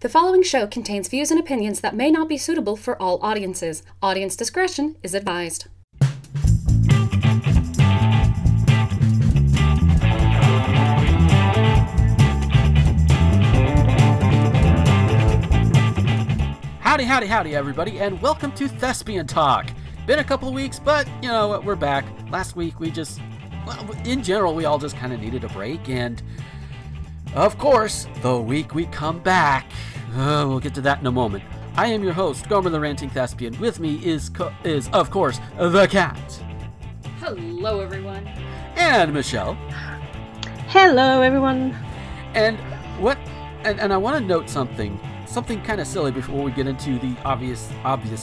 The following show contains views and opinions that may not be suitable for all audiences. Audience discretion is advised. Howdy, everybody, and welcome to Thespian Talk. Been a couple of weeks, but, you know what, we're back. Last week, in general, we all just kind of needed a break, and, of course, the week we come back, we'll get to that in a moment. I am your host, Gomer the Ranting Thespian. With me is, of course, the cat. Hello, everyone. And Michelle. Hello, everyone. And I want to note something kind of silly before we get into the obvious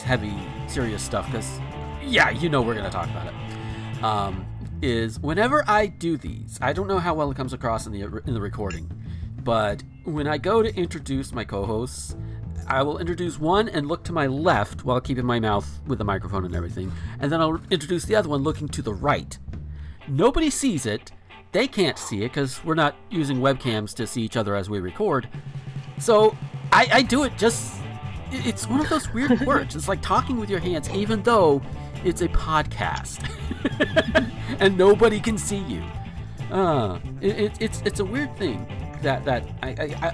heavy serious stuff, because yeah, you know we're going to talk about it. Is whenever I do these, I don't know how well it comes across in the recording, but when I go to introduce my co-hosts, I will introduce one and look to my left while keeping my mouth with the microphone and everything, and then I'll introduce the other one looking to the right. Nobody sees it. They can't see it because we're not using webcams to see each other as we record. So I do it just, it's one of those weird quirks. It's like talking with your hands, even though it's a podcast and nobody can see you. It's a weird thing that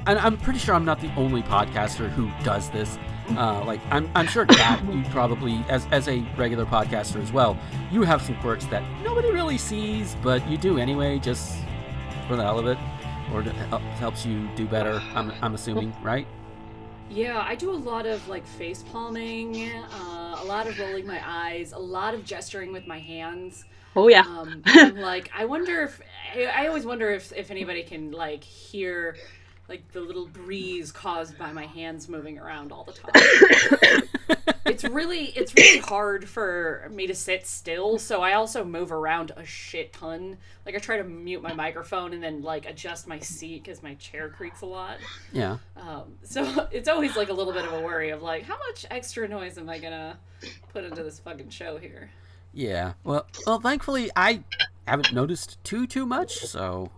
I'm pretty sure I'm not the only podcaster who does this. Like I'm sure Kat, you probably, as a regular podcaster as well, you have some quirks that nobody really sees, but you do anyway, just for the hell of it, or it helps you do better. I'm assuming, right? Yeah, I do a lot of like face palming, a lot of rolling my eyes, a lot of gesturing with my hands. Oh yeah. I'm like, I always wonder if anybody can like hear like the little breeze caused by my hands moving around all the time. It's really hard for me to sit still, so I also move around a shit ton. Like I try to mute my microphone and then like adjust my seat because my chair creaks a lot. Yeah. So it's always like a little bit of a worry of like, how much extra noise am I gonna put into this fucking show here? Yeah. Well, thankfully I haven't noticed too much, so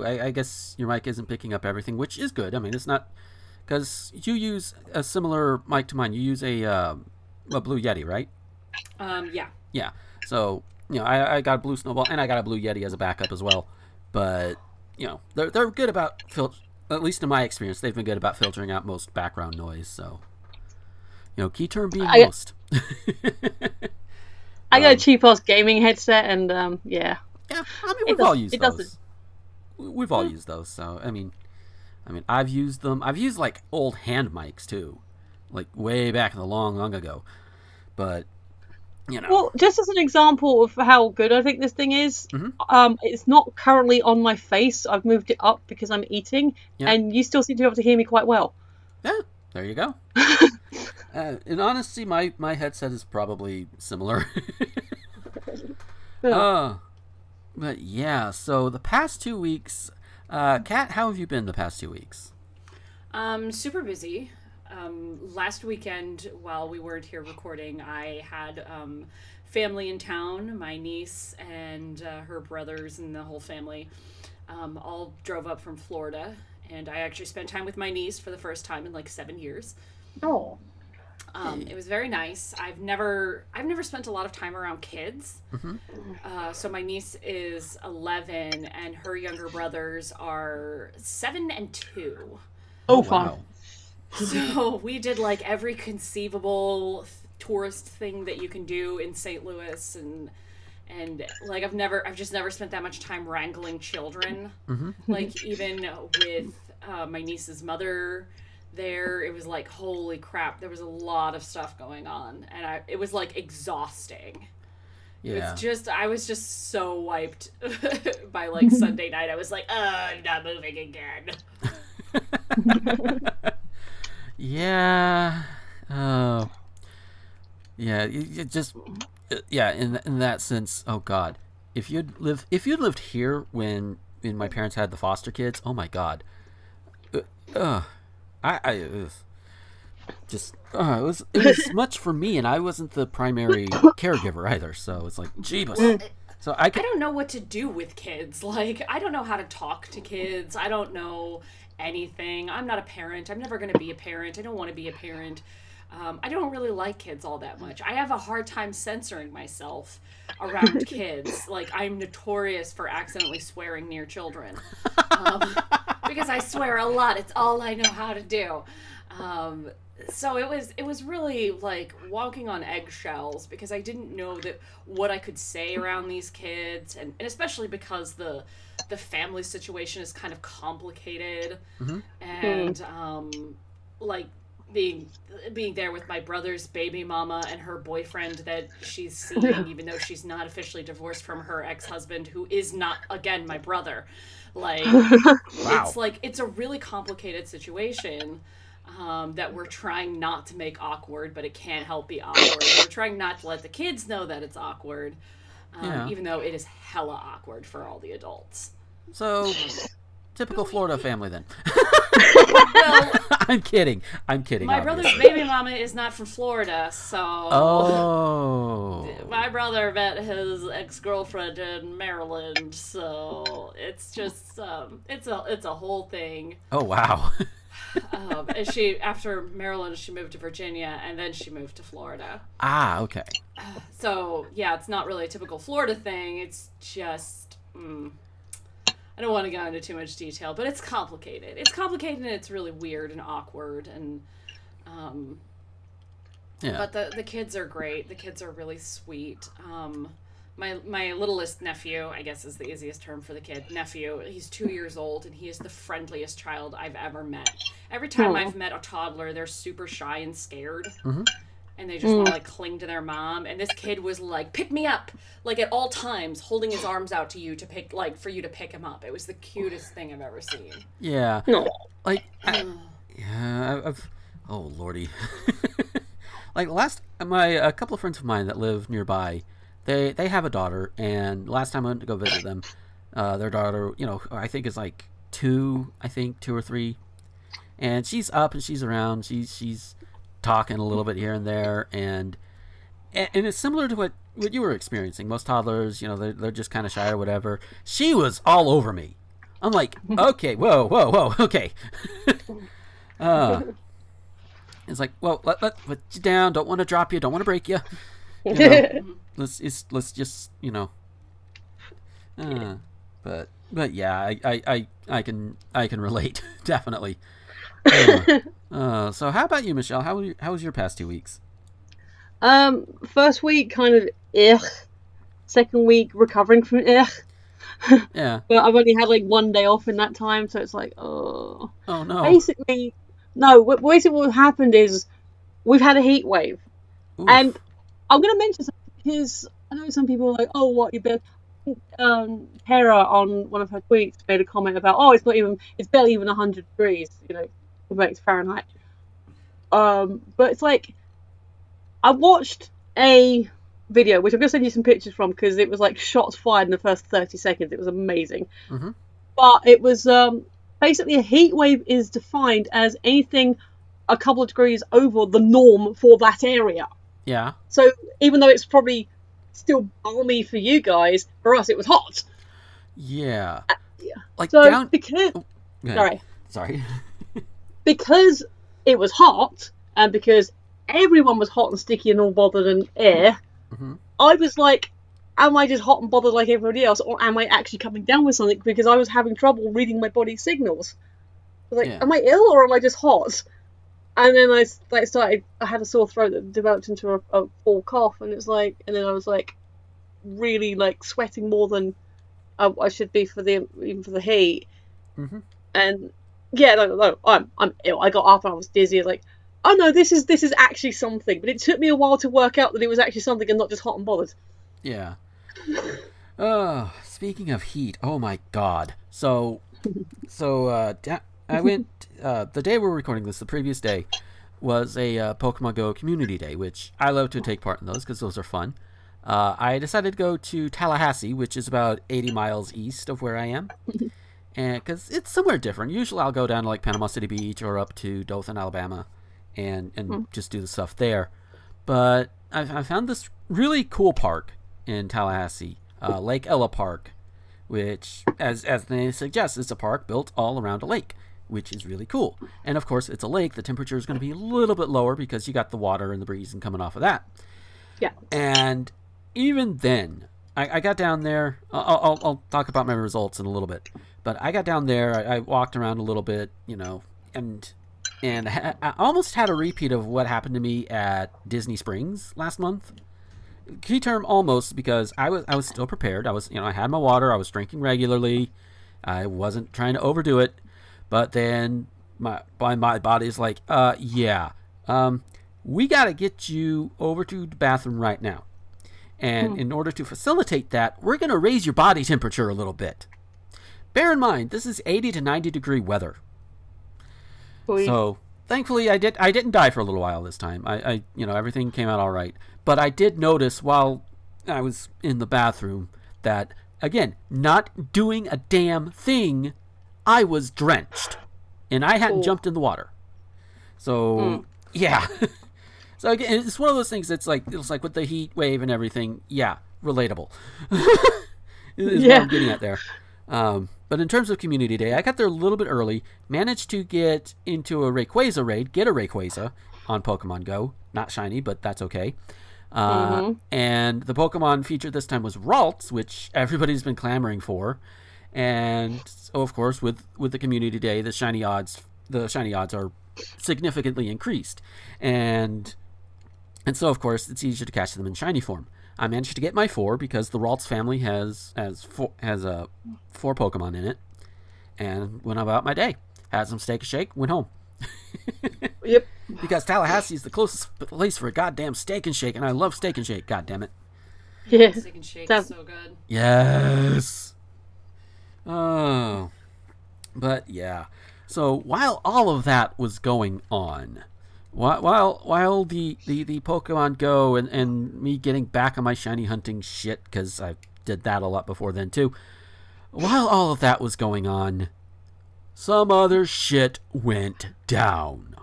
I guess your mic isn't picking up everything, which is good. I mean, it's not, because you use a similar mic to mine. You use a Blue Yeti, right? Yeah. Yeah. So, you know, I got a Blue Snowball, and I got a Blue Yeti as a backup as well. But, you know, they're good about, at least in my experience, they've been good about filtering out most background noise. So, you know, key term being most. I got a cheap-ass gaming headset, and, yeah. Yeah, I mean, we've all used those. We've all used those, so I mean, I've used them. I've used like old hand mics too, like way back in the long ago. But you know, well, just as an example of how good I think this thing is, it's not currently on my face. I've moved it up because I'm eating, and you still seem to be able to hear me quite well. Yeah, there you go. In honesty, my headset is probably similar. But yeah, so the past 2 weeks, Kat, how have you been the past 2 weeks? Super busy. Last weekend, while we weren't here recording, I had family in town. My niece and her brothers and the whole family all drove up from Florida, and I actually spent time with my niece for the first time in like 7 years. Oh. It was very nice. I've never spent a lot of time around kids. So my niece is 11 and her younger brothers are 7 and 2. Oh, wow. So we did like every conceivable tourist thing that you can do in St. Louis, and like I've just never spent that much time wrangling children. Like even with my niece's mother there, it was like, holy crap, there was a lot of stuff going on, and it was like exhausting. Yeah. I was just so wiped by like Sunday night. I was like, I'm not moving again. Yeah. Oh. Yeah. It just. Yeah. In that sense. Oh God. If you'd lived here when my parents had the foster kids. Oh my God. It was much for me, and I wasn't the primary caregiver either, so it's like, jeebus. So I don't know what to do with kids. Like, I don't know how to talk to kids. I don't know anything. I'm not a parent. I'm never going to be a parent. I don't want to be a parent. I don't really like kids all that much. I have a hard time censoring myself around kids. Like, I'm notorious for accidentally swearing near children. Because I swear a lot. It's all I know how to do. So it was really like walking on eggshells, because I didn't know that what I could say around these kids, and especially because the family situation is kind of complicated, and like being there with my brother's baby mama and her boyfriend that she's seeing, even though she's not officially divorced from her ex-husband, who is not, again, my brother. Like, wow. It's a really complicated situation that we're trying not to make awkward, but it can't help be awkward. We're trying not to let the kids know that it's awkward, even though it is hella awkward for all the adults. So, typical Florida family then. Well, I'm kidding. My obviously. Brother's baby mama is not from Florida, so... Oh. My brother met his ex-girlfriend in Maryland, so it's just, it's a whole thing. Oh, wow. And after Maryland, she moved to Virginia, and then she moved to Florida. Ah, okay. So, yeah, it's not really a typical Florida thing. It's just... I don't want to go into too much detail, but it's complicated. It's complicated, and it's really weird and awkward, and but the kids are great. The kids are really sweet. My littlest nephew, I guess is the easiest term for the kid, nephew, he's 2 years old, and he is the friendliest child I've ever met. Every time I've met a toddler, they're super shy and scared. And they just want to, like, cling to their mom. And this kid was like, pick me up, like, at all times, holding his arms out to you to pick, like, for you to pick him up. It was the cutest thing I've ever seen. Yeah. Like, oh, Lordy. Like, a couple of friends of mine that live nearby, they have a daughter, and last time I went to go visit them, their daughter, I think is like 2 or 3. And she's up and she's around. She's talking a little bit here and there, and it's similar to what you were experiencing. Most toddlers, they're just kind of shy or whatever. She was all over me. I'm like, okay, whoa, okay. It's like, well, let you down. Don't want to drop you. Don't want to break you. Let's just, but yeah, I can relate definitely. So how about you, Michelle? How was your past 2 weeks? First week kind of ugh. Second week recovering from ugh. Yeah. But I've only had like 1 day off in that time, so it's like, oh no. Basically what happened is we've had a heat wave. Oof. And I'm gonna mention something because I know some people are like, oh, what you been Tara on one of her tweets made a comment about, oh, it's barely even 100 degrees, compared to Fahrenheit. But it's like, I watched a video, which I'm going to send you some pictures from, because it was like shots fired in the first 30 seconds. It was amazing. But it was basically a heat wave is defined as anything a couple of degrees over the norm for that area. Yeah. So even though it's probably still balmy for you guys, for us it was hot. Yeah. Yeah. Like so because sorry. Because it was hot, and because everyone was hot and sticky and all bothered and air, I was like, am I just hot and bothered like everybody else, or am I actually coming down with something? Because I was having trouble reading my body's signals. I was like, am I ill or am I just hot? And then I had a sore throat that developed into a full cough, and it's like, and then I was like, really like sweating more than I should be even for the heat. And yeah, no, I'm ill. I got up and I was dizzy. Like, oh no, this is actually something. But it took me a while to work out that it was actually something and not just hot and bothered. Yeah. Oh, speaking of heat, oh my God. So I went, the day we're recording this, the previous day, was a Pokemon Go community day, which I love to take part in those because those are fun. I decided to go to Tallahassee, which is about 80 miles east of where I am. And because it's somewhere different. Usually I'll go down to like Panama City Beach or up to Dothan, Alabama, and just do the stuff there. But I found this really cool park in Tallahassee, Lake Ella Park, which, as the name suggests, is a park built all around a lake. which is really cool. And of course, it's a lake. The temperature is going to be a little bit lower because you got the water and the breeze and coming off of that. Yeah. And even then, I got down there. I'll talk about my results in a little bit. But I got down there. I walked around a little bit, and I almost had a repeat of what happened to me at Disney Springs last month. Key term almost, because I was still prepared. I had my water. I was drinking regularly. I wasn't trying to overdo it. But then my body's like, we got to get you over to the bathroom right now. And in order to facilitate that, we're going to raise your body temperature a little bit. Bear in mind, this is 80 to 90 degree weather. Boy. So thankfully, I didn't die for a little while this time. I everything came out all right. But I did notice while I was in the bathroom that, again, not doing a damn thing, I was drenched. And I hadn't jumped in the water. So, yeah. So, again, it's one of those things that's like, with the heat wave and everything, yeah, relatable. is what I'm getting at there. But in terms of Community Day, I got there a little bit early, managed to get into a Rayquaza raid, get a Rayquaza on Pokemon Go. Not shiny, but that's okay. And the Pokemon featured this time was Ralts, which everybody's been clamoring for. And so, of course, with the Community Day, the shiny odds are significantly increased. And so, of course, it's easier to catch them in shiny form. I managed to get my 4 because the Ralts family has 4 Pokemon in it, and went about my day. Had some Steak and Shake, went home. Yep. Because Tallahassee is the closest place for a goddamn Steak and Shake, and I love Steak and Shake. God damn it. Yeah. Steak and Shake is so good. Yes. Oh. But yeah. So while all of that was going on, while the Pokemon Go and me getting back on my shiny hunting shit, because I did that a lot before then too, while all of that was going on, some other shit went down.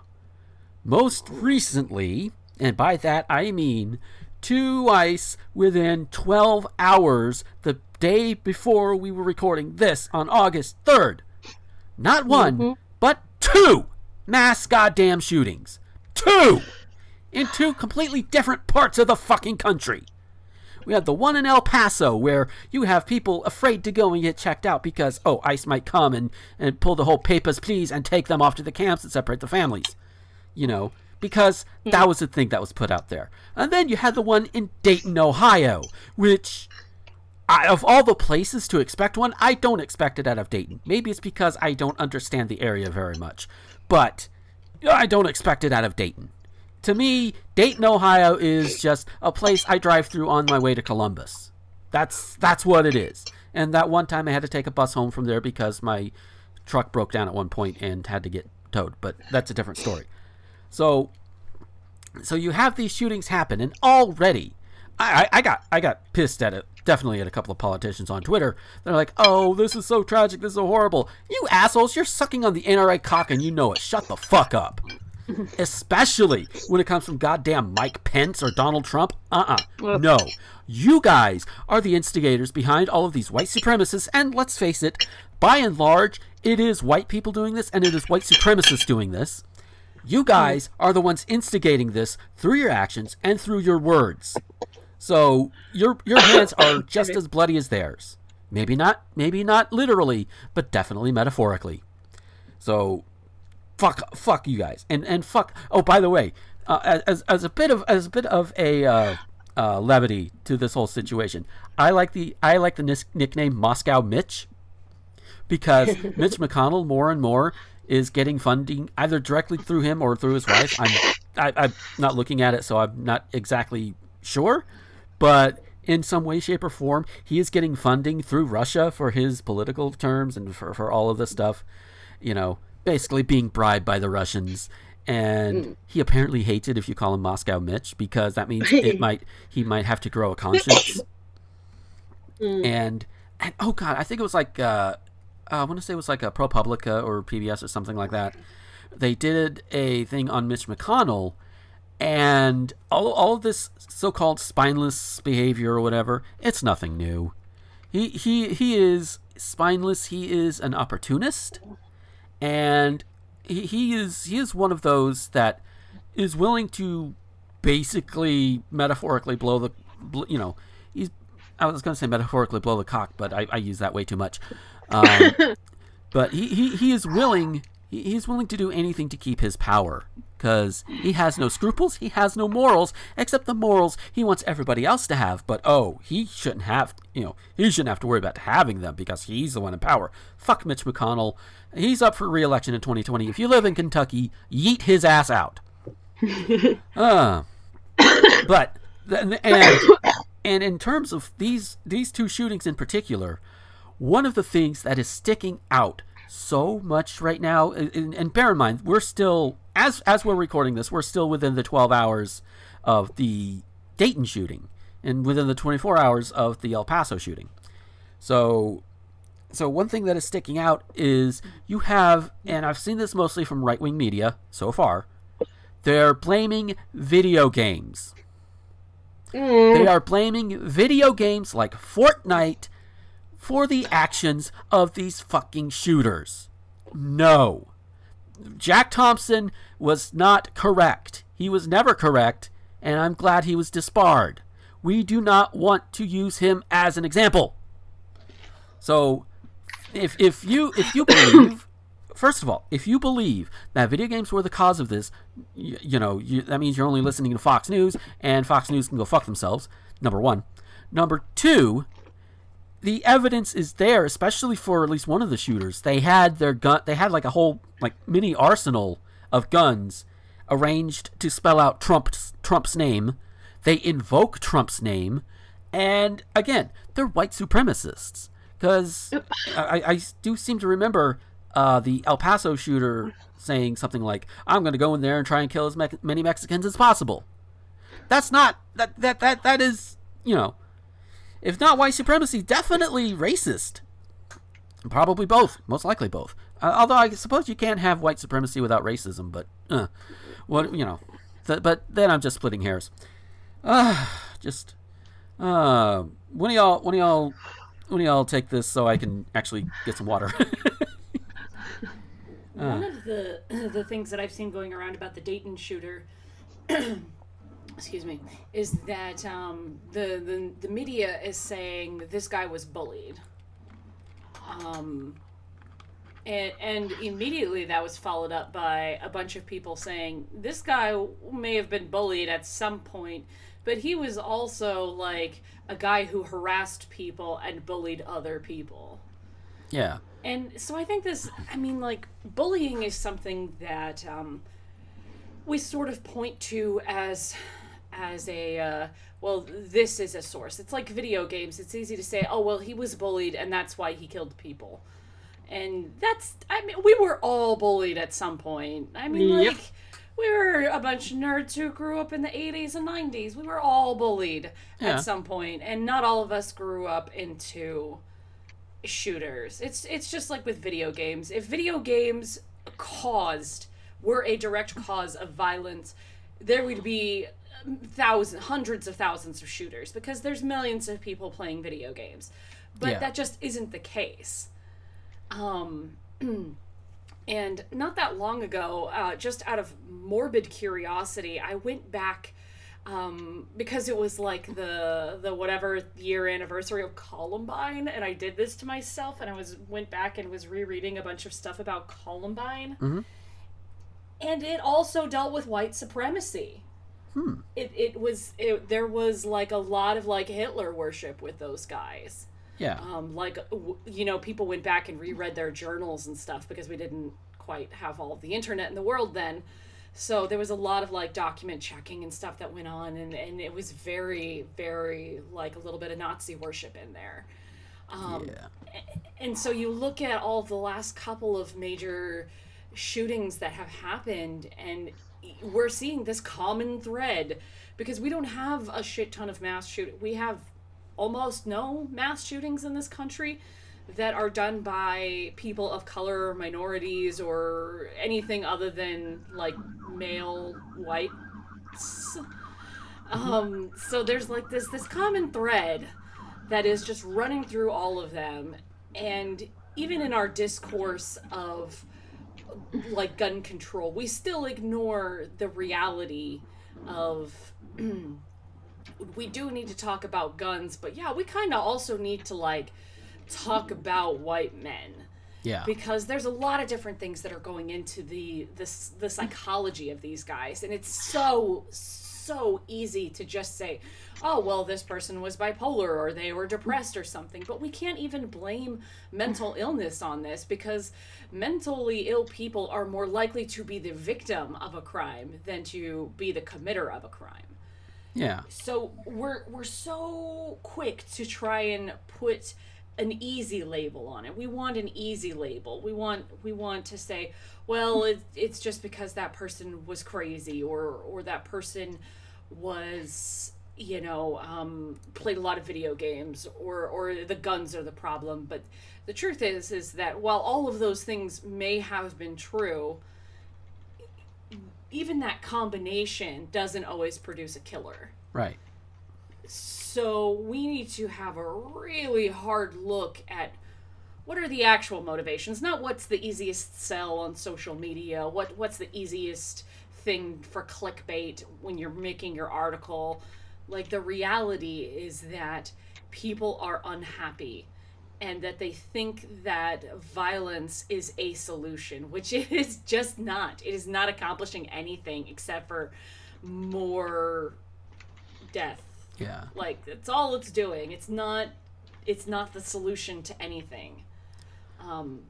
Most recently, and by that I mean 2 ice within 12 hours the day before we were recording this on August 3rd. Not 1, but 2 mass goddamn shootings. 2! In 2 completely different parts of the fucking country. We had the one in El Paso where you have people afraid to go and get checked out because, ICE might come and pull the whole papers, please, and take them off to the camps and separate the families. Because that was the thing that was put out there. And then you had the one in Dayton, Ohio, which, of all the places to expect one, I don't expect it out of Dayton. Maybe it's because I don't understand the area very much. But I don't expect it out of Dayton. To me, Dayton, Ohio is just a place I drive through on my way to Columbus. That's what it is. And that one time I had to take a bus home from there because my truck broke down at one point and had to get towed. But that's a different story. So you have these shootings happen, and already I got pissed at it. Definitely at a couple of politicians on Twitter. They're like, "Oh, this is so tragic. This is so horrible. You assholes, you're sucking on the NRA cock and you know it. Shut the fuck up." Especially when it comes from goddamn Mike Pence or Donald Trump. No. You guys are the instigators behind all of these white supremacists, and let's face it, by and large, it is white people doing this, and it is white supremacists doing this. You guys are the ones instigating this through your actions and through your words. So your hands are just as bloody as theirs. Maybe not literally, but definitely metaphorically. So fuck you guys, and fuck. Oh, by the way, as a bit of a levity to this whole situation, I like the nickname Moscow Mitch, because Mitch McConnell more and more is getting funding either directly through him or through his wife. I'm not looking at it, so I'm not exactly sure. But in some way, shape, or form, he is getting funding through Russia for his political terms and for all of this stuff. Basically being bribed by the Russians. And he apparently hates it if you call him Moscow Mitch, because that means he might have to grow a conscience. And oh god, I think it was like I want to say it was like a ProPublica or PBS or something like that. They did a thing on Mitch McConnell, and all of this so-called spineless behavior or whatever, it's nothing new. He is spineless. He is an opportunist, And he is one of those that is willing to basically metaphorically blow the, I was going to say metaphorically blow the cock, but I use that way too much. But he is willing. He's willing to do anything to keep his power, because he has no scruples, he has no morals, except the morals he wants everybody else to have. But he shouldn't have, he shouldn't have to worry about having them because he's the one in power. Fuck Mitch McConnell. He's up for re-election in 2020. If you live in Kentucky, yeet his ass out. But and in terms of these two shootings in particular, one of the things that is sticking out so much right now, and bear in mind, we're still, as we're recording this, we're still within the 12 hours of the Dayton shooting and within the 24 hours of the El Paso shooting. So one thing that is sticking out is you have, and I've seen this mostly from right-wing media so far, they're blaming video games. They are blaming video games like Fortnite for the actions of these fucking shooters. No. Jack Thompson was not correct. He was never correct, and I'm glad he was disbarred. We do not want to use him as an example. So, if you believe, first of all, if you believe that video games were the cause of this, that means you're only listening to Fox News, and Fox News can go fuck themselves, number one. Number two, the evidence is there, especially for at least one of the shooters. They had their gun. They had like a whole mini arsenal of guns arranged to spell out Trump's name. They invoke Trump's name, and again, they're white supremacists. Because I do seem to remember the El Paso shooter saying something like, "I'm going to go in there and try and kill as many Mexicans as possible." That's not that is, if not white supremacy, definitely racist. Probably both. Most likely both. Although I suppose you can't have white supremacy without racism. But but then I'm just splitting hairs. When do y'all take this so I can actually get some water? One of the things that I've seen going around about the Dayton shooter, excuse me, is that the media is saying that this guy was bullied. And immediately that was followed up by a bunch of people saying this guy may have been bullied at some point, but he was also like a guy who harassed people and bullied other people. Yeah. And so I think bullying is something that we sort of point to as a, this is a source. It's like video games. It's easy to say, oh, well, he was bullied and that's why he killed people. And we were all bullied at some point. Yep. We were a bunch of nerds who grew up in the 80s and 90s. We were all bullied at some point, and not all of us grew up into shooters. It's just like with video games. If video games were a direct cause of violence, there would be hundreds of thousands of shooters, because there's millions of people playing video games. But that just isn't the case. And not that long ago, just out of morbid curiosity, I went back because it was like the whatever year anniversary of Columbine, and I did this to myself, and I went back and was rereading a bunch of stuff about Columbine, and it also dealt with white supremacy. There was like a lot of like Hitler worship with those guys. Yeah. People went back and reread their journals and stuff, because we didn't quite have all of the internet in the world then. So there was a lot of like document checking and stuff that went on, and it was very, very like a little bit of Nazi worship in there. And so you look at all the last couple of major shootings that have happened, and we're seeing this common thread, because we don't have a shit ton of mass shooting. We have almost no mass shootings in this country that are done by people of color, minorities, or anything other than like male whites. So there's like this common thread that is just running through all of them. And even in our discourse of like gun control, we still ignore the reality of we do need to talk about guns, but yeah, we kind of also need to like talk about white men. Yeah. Because there's a lot of different things that are going into the psychology of these guys, and it's so easy to just say, oh, well, this person was bipolar or they were depressed or something, but we can't even blame mental illness on this, because mentally ill people are more likely to be the victim of a crime than to be the committer of a crime. Yeah. So we're so quick to try and put an easy label on it. We want an easy label. We want to say, well, it's just because that person was crazy, or that person was, you know, played a lot of video games, or the guns are the problem. But the truth is that while all of those things may have been true, even that combination doesn't always produce a killer. Right. So we need to have a really hard look at what are the actual motivations, not what's the easiest sell on social media, what's the easiest thing for clickbait when you're making your article. Like, the reality is that people are unhappy and that they think that violence is a solution, which it is just not. It is not accomplishing anything except for more death. Yeah. Like, that's all it's doing. It's not the solution to anything.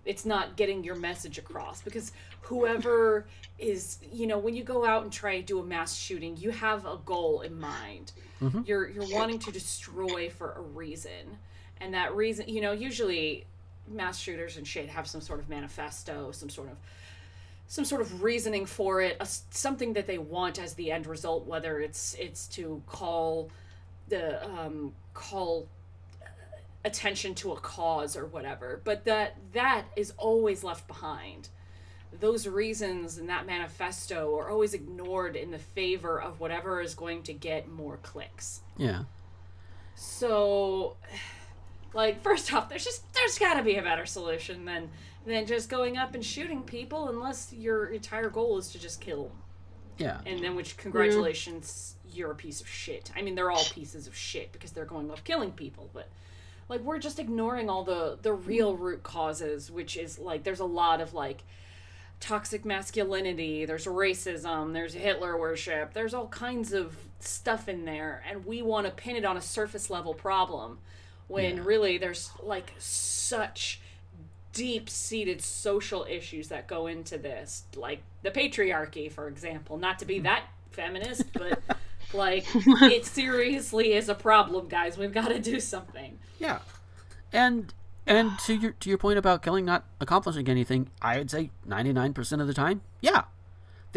It's not getting your message across, because whoever is, you know, when you go out and try to do a mass shooting, you have a goal in mind. Mm-hmm. You're wanting to destroy for a reason. And that reason, you know, usually mass shooters and shit have some sort of manifesto, some sort of reasoning for it, something that they want as the end result, whether it's to call attention to a cause or whatever, but that is always left behind. Those reasons in that manifesto are always ignored in the favor of whatever is going to get more clicks. Yeah. So, like, first off, there's got to be a better solution than just going up and shooting people, unless your entire goal is to just kill. Yeah. And then, which, congratulations, you're a piece of shit. I mean, they're all pieces of shit because they're going off killing people, but, like, we're just ignoring all the real root causes, which is, like, there's a lot of, like, toxic masculinity, there's racism, there's Hitler worship, there's all kinds of stuff in there, and we want to pin it on a surface level problem, when really there's, like, such deep-seated social issues that go into this, like the patriarchy, for example. Not to be that feminist, but like, it seriously is a problem, guys. We've got to do something. Yeah. And to your point about killing not accomplishing anything, I would say 99% of the time, yeah.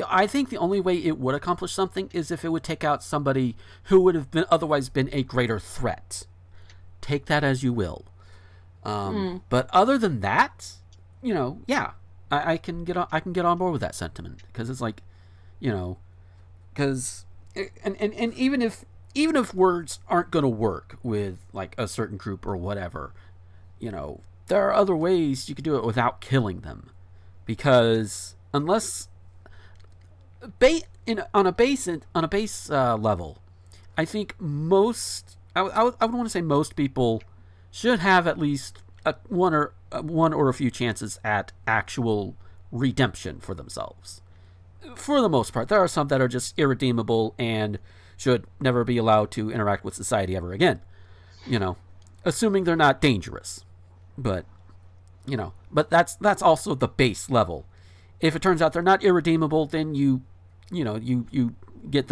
I think the only way it would accomplish something is if it would take out somebody who would have otherwise been a greater threat. Take that as you will. But other than that, you know, yeah, I can get on board with that sentiment, because it's like, you know, because and even if words aren't going to work with like a certain group or whatever, you know, there are other ways you could do it without killing them, because unless on a base level, I think I would want to say most people should have at least one or a few chances at actual redemption for themselves. For the most part, there are some that are just irredeemable and should never be allowed to interact with society ever again. You know, assuming they're not dangerous. But, you know, but that's also the base level. If it turns out they're not irredeemable, then you yeet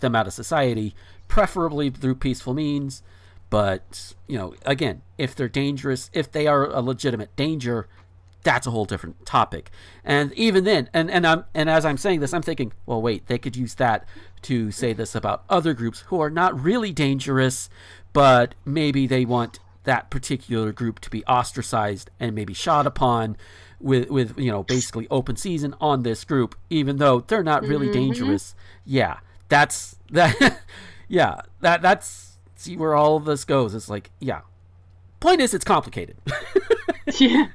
them out of society, preferably through peaceful means. But, you know, again, if they're dangerous, if they are a legitimate danger, that's a whole different topic. And even then, and as I'm saying this, I'm thinking, well, wait, they could use that to say this about other groups who are not really dangerous, but maybe they want that particular group to be ostracized and maybe shot upon with you know, basically open season on this group, even though they're not really dangerous. Yeah, that's see where all of this goes. It's like, yeah. Point is, it's complicated. Yeah.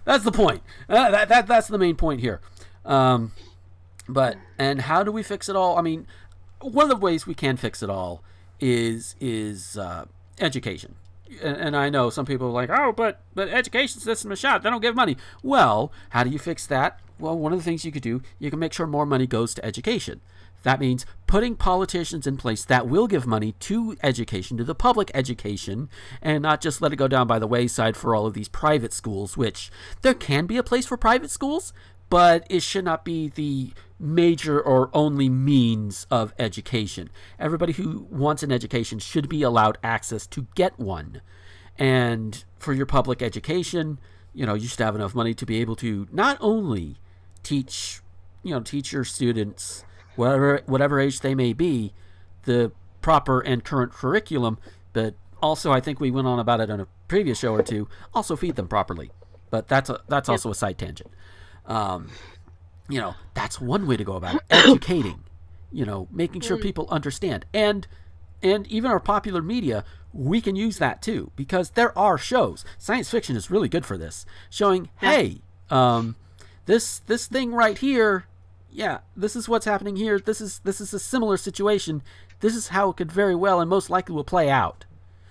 That's the point. That's the main point here. But how do we fix it all? I mean, one of the ways we can fix it all is education. And I know some people are like, oh, but education system is shot. They don't give money. Well, how do you fix that? Well, one of the things you could do, you can make sure more money goes to education. That means putting politicians in place that will give money to education, to the public education, and not just let it go down by the wayside for all of these private schools, which there can be a place for private schools, but it should not be the major or only means of education. Everybody who wants an education should be allowed access to get one. And for your public education, you should have enough money to be able to not only teach your students, whatever age they may be, the proper and current curriculum, but also, I think we went on about it on a previous show or two, also feed them properly. But that's also a side tangent. That's one way to go about it. Educating, making sure people understand. And even our popular media, we can use that too, because there are shows. Science fiction is really good for this, showing, hey, this thing right here, yeah, this is what's happening here. This is a similar situation. This is how it could very well and most likely will play out.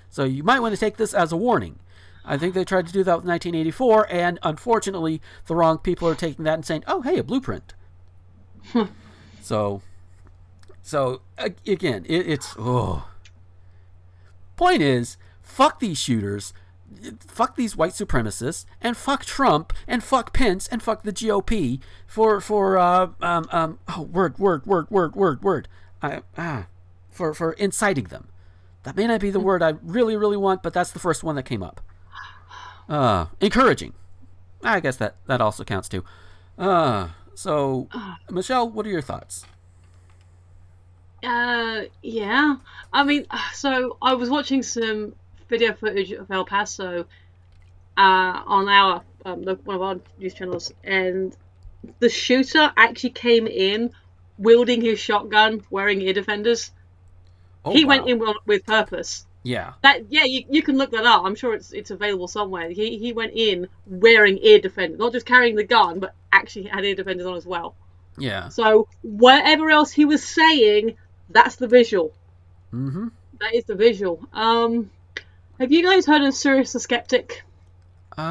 So you might want to take this as a warning. I think they tried to do that with 1984, and unfortunately, the wrong people are taking that and saying, "Oh, hey, a blueprint." So again, it's point is, fuck these shooters, fuck these white supremacists, and fuck Trump, and fuck Pence, and fuck the GOP for inciting them. That may not be the word I really, really want, but that's the first one that came up. Encouraging. I guess that also counts too. So, Michelle, what are your thoughts? Yeah. I mean, so I was watching some video footage of El Paso on our one of our news channels, and the shooter actually came in wielding his shotgun, wearing ear defenders. He went in with purpose. Yeah. You can look that up. I'm sure it's available somewhere. He went in wearing ear defenders, not just carrying the gun, but actually had ear defenders on as well. Yeah. So whatever else he was saying, that's the visual. Mm-hmm. That is the visual. Have you guys heard of Sirius the Skeptic? He's a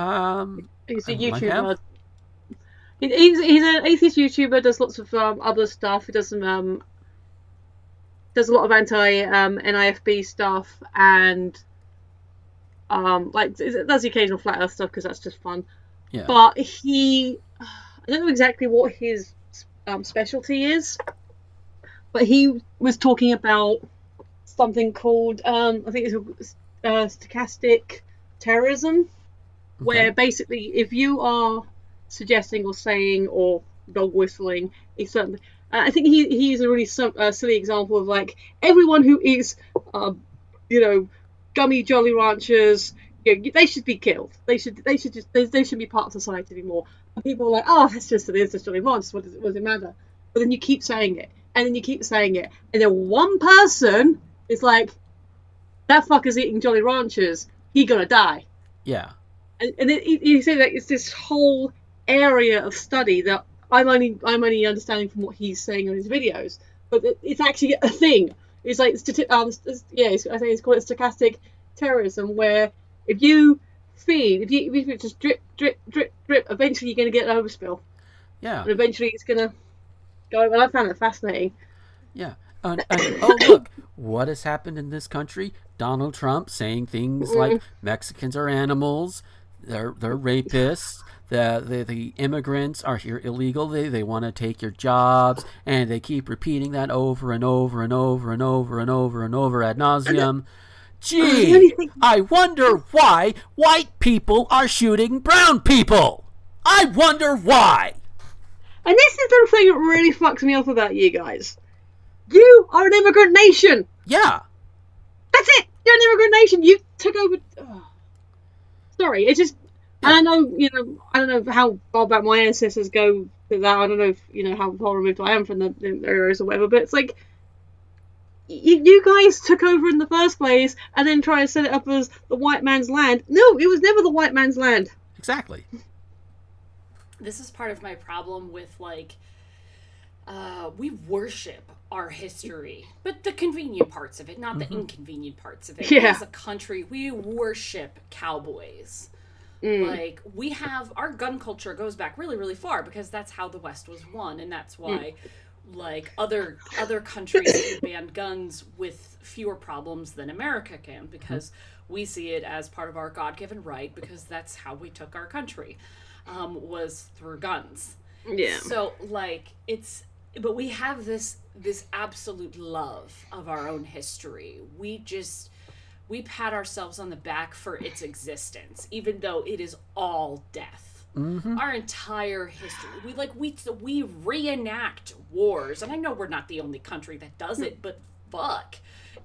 YouTuber. He's an atheist YouTuber. Does lots of other stuff. He does some does a lot of anti-NIFB stuff, and does the occasional flat earth stuff because that's just fun. Yeah. But I don't know exactly what his specialty is, but he was talking about something called I think it's stochastic terrorism, where basically if you are suggesting or saying or dog whistling a certain, I think he's a really silly example of like everyone who is gummy Jolly Ranchers, they should be killed. They should be part of society anymore. And people are like, oh, that's just Jolly Ranchers. What does it matter? But then you keep saying it, and then you keep saying it, and then one person is like, that fucker's eating Jolly Ranchers. He gonna die. Yeah. And you say that it's this whole area of study that I'm only understanding from what he's saying on his videos, but it's actually a thing. It's like I think it's called stochastic terrorism, where if you just drip, eventually you're going to get an overspill. Yeah. And eventually it's going to go. And I found it fascinating. Yeah. And oh look, what has happened in this country? Donald Trump saying things like Mexicans are animals, they're rapists. The immigrants are here illegal. They want to take your jobs, and they keep repeating that over and over and over and over and over and over ad nauseum. Gee, I wonder why white people are shooting brown people. I wonder why. And this is the thing that really fucks me off about you guys. You are an immigrant nation. Yeah. That's it. You're an immigrant nation. You took over. Oh. Sorry, it's just. I don't know how far back my ancestors go to that. I don't know if, how far removed I am from the areas or whatever, but it's like, you guys took over in the first place and then try to set it up as the white man's land. No, it was never the white man's land. Exactly. This is part of my problem with, like, we worship our history, but the convenient parts of it, not the inconvenient parts of it. Yeah. As a country, we worship cowboys. Like, we have, our gun culture goes back really, really far, because that's how the West was won, and that's why, like, other countries can ban guns with fewer problems than America can, because we see it as part of our God-given right, because that's how we took our country, was through guns. Yeah. So, like, but we have this absolute love of our own history. We pat ourselves on the back for its existence, even though it is all death. Our entire history, we reenact wars, and I know we're not the only country that does it, but fuck,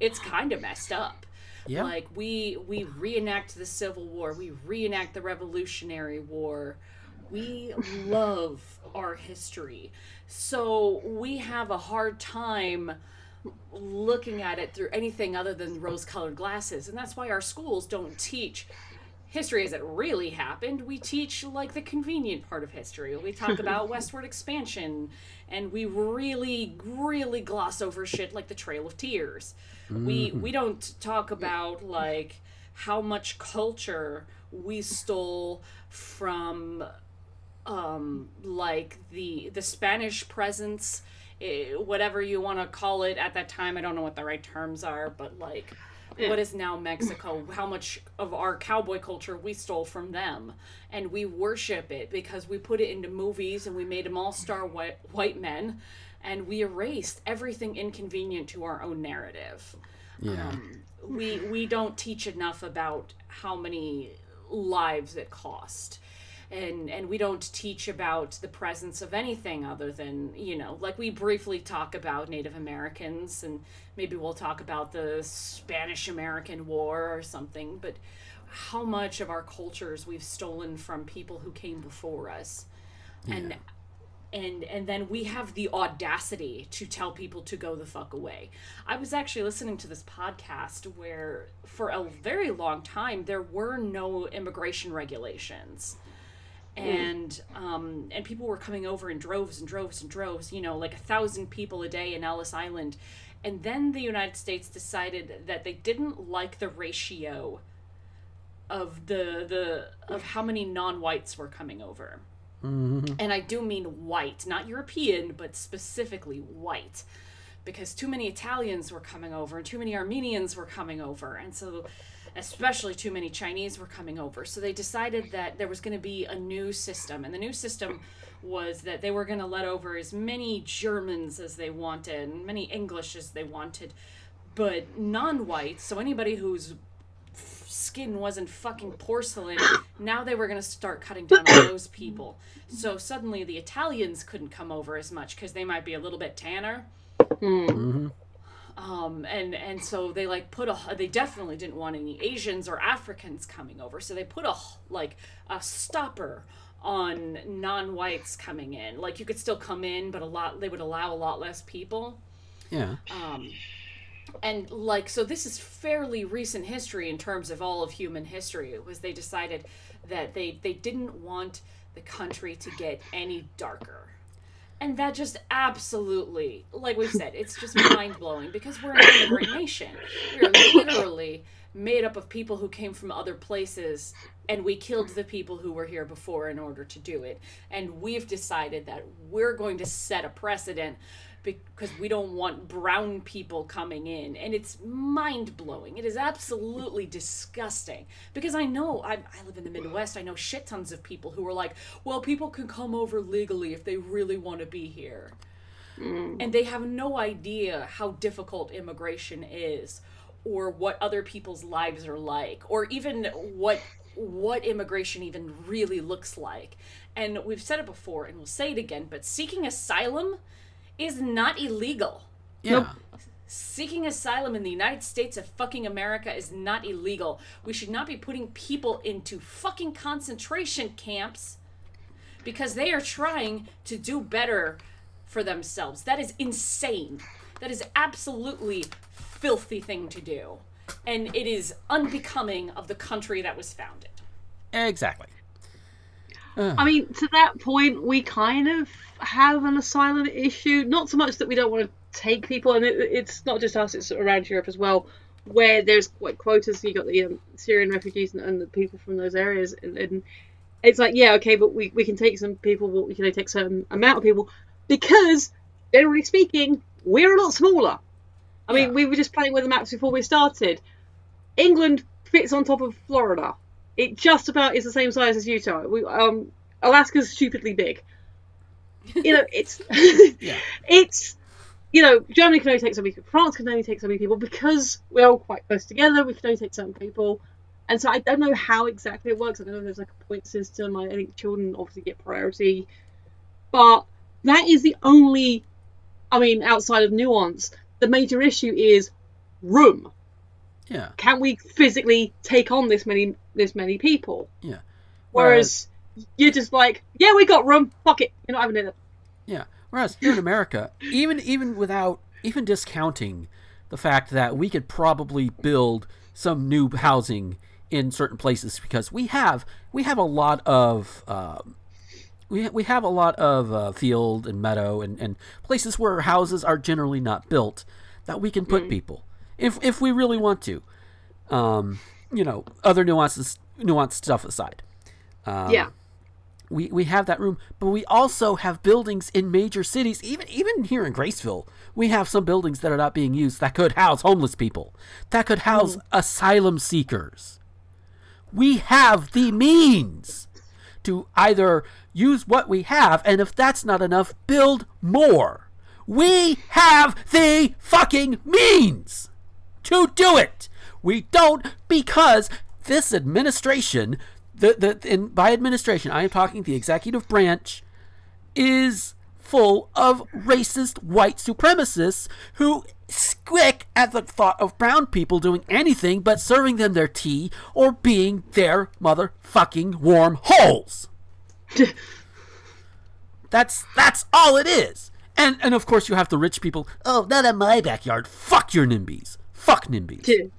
it's kind of messed up. Yeah. Like, we reenact the Civil War, we reenact the Revolutionary War. We love our history, so we have a hard time looking at it through anything other than rose-colored glasses, and that's why our schools don't teach history as it really happened. We teach, like, the convenient part of history. We talk about westward expansion, and we really, really gloss over shit like the Trail of Tears. We don't talk about, like, how much culture we stole from, like, the Spanish presence, whatever you want to call it at that time. I don't know what the right terms are, but, like, what is now Mexico, how much of our cowboy culture we stole from them, and we worship it because we put it into movies and we made them all-star white men, and we erased everything inconvenient to our own narrative. Yeah. We don't teach enough about how many lives it cost. And we don't teach about the presence of anything other than, you know, like, we briefly talk about Native Americans, and maybe we'll talk about the Spanish-American War or something, but how much of our cultures we've stolen from people who came before us. Yeah. And then we have the audacity to tell people to go the fuck away. I was actually listening to this podcast where, for a very long time, there were no immigration regulations. And people were coming over in droves and droves and droves, you know, like 1,000 people a day in Ellis Island. And then the United States decided that they didn't like the ratio of of how many non-whites were coming over. And I do mean white, not European, but specifically white, because too many Italians were coming over and too many Armenians were coming over, and so especially too many Chinese were coming over. So they decided that there was going to be a new system, and the new system was that they were going to let over as many Germans as they wanted, and many English as they wanted, but non-whites, so anybody whose skin wasn't fucking porcelain, now they were going to start cutting down on those people. So suddenly the Italians couldn't come over as much because they might be a little bit tanner. And so they, like, they definitely didn't want any Asians or Africans coming over, so they put a stopper on non-whites coming in. Like, you could still come in, but they would allow a lot less people. Yeah. And, like, so this is fairly recent history in terms of all of human history. It was, they decided that they didn't want the country to get any darker. And that just absolutely, like we've said, it's just mind-blowing, because we're an immigrant nation. We're literally made up of people who came from other places, and we killed the people who were here before in order to do it. And we've decided that we're going to set a precedent because we don't want brown people coming in. And it's mind-blowing. It is absolutely disgusting. Because I know, I live in the Midwest, I know shit tons of people who are like, well, people can come over legally if they really want to be here. And they have no idea how difficult immigration is, or what other people's lives are like, or even what immigration even really looks like. And we've said it before, and we'll say it again, but seeking asylum is not illegal. Yeah. Nope. Seeking asylum in the United States of fucking America is not illegal. We should not be putting people into fucking concentration camps because they are trying to do better for themselves. That is insane. That is absolutely filthy thing to do. And it is unbecoming of the country that was founded. Exactly. I mean, to that point, we kind of have an asylum issue. Not so much that we don't want to take people, and it's not just us; it's around Europe as well, where there's like quotas. You got the Syrian refugees and the people from those areas, and it's like, yeah, okay, but we can take some people, but we can only take a certain amount of people because, generally speaking, we're a lot smaller. I mean, we were just playing with the maps before we started. England fits on top of Florida. It just about is the same size as Utah. Alaska's stupidly big. You know, it's it's Germany can only take so many people. France can only take so many people because we're all quite close together. We can only take certain people, and so I don't know how exactly it works. I don't know if there's like a point system. I think children obviously get priority, but that is the only. I mean, outside of nuance, the major issue is room. Yeah. Can we physically take on this many people? Yeah. Whereas you're just like, yeah, we got room. Fuck it. You're not having it. Yeah. Whereas here in America, even without discounting the fact that we could probably build some new housing in certain places because we have a lot of we have a lot of field and meadow and places where houses are generally not built that we can put people. If we really want to, other nuanced stuff aside, we have that room, but we also have buildings in major cities. Even here in Graceville, we have some buildings that are not being used that could house homeless people, that could house asylum seekers. We have the means to either use what we have, and if that's not enough, build more. We have the fucking means to do it. We don't, because this administration, by administration, I am talking the executive branch, is full of racist white supremacists who squick at the thought of brown people doing anything but serving them their tea or being their motherfucking warm holes. That's all it is. And of course you have the rich people. Oh, not in my backyard. Fuck your NIMBYs. Fuck NIMBYs.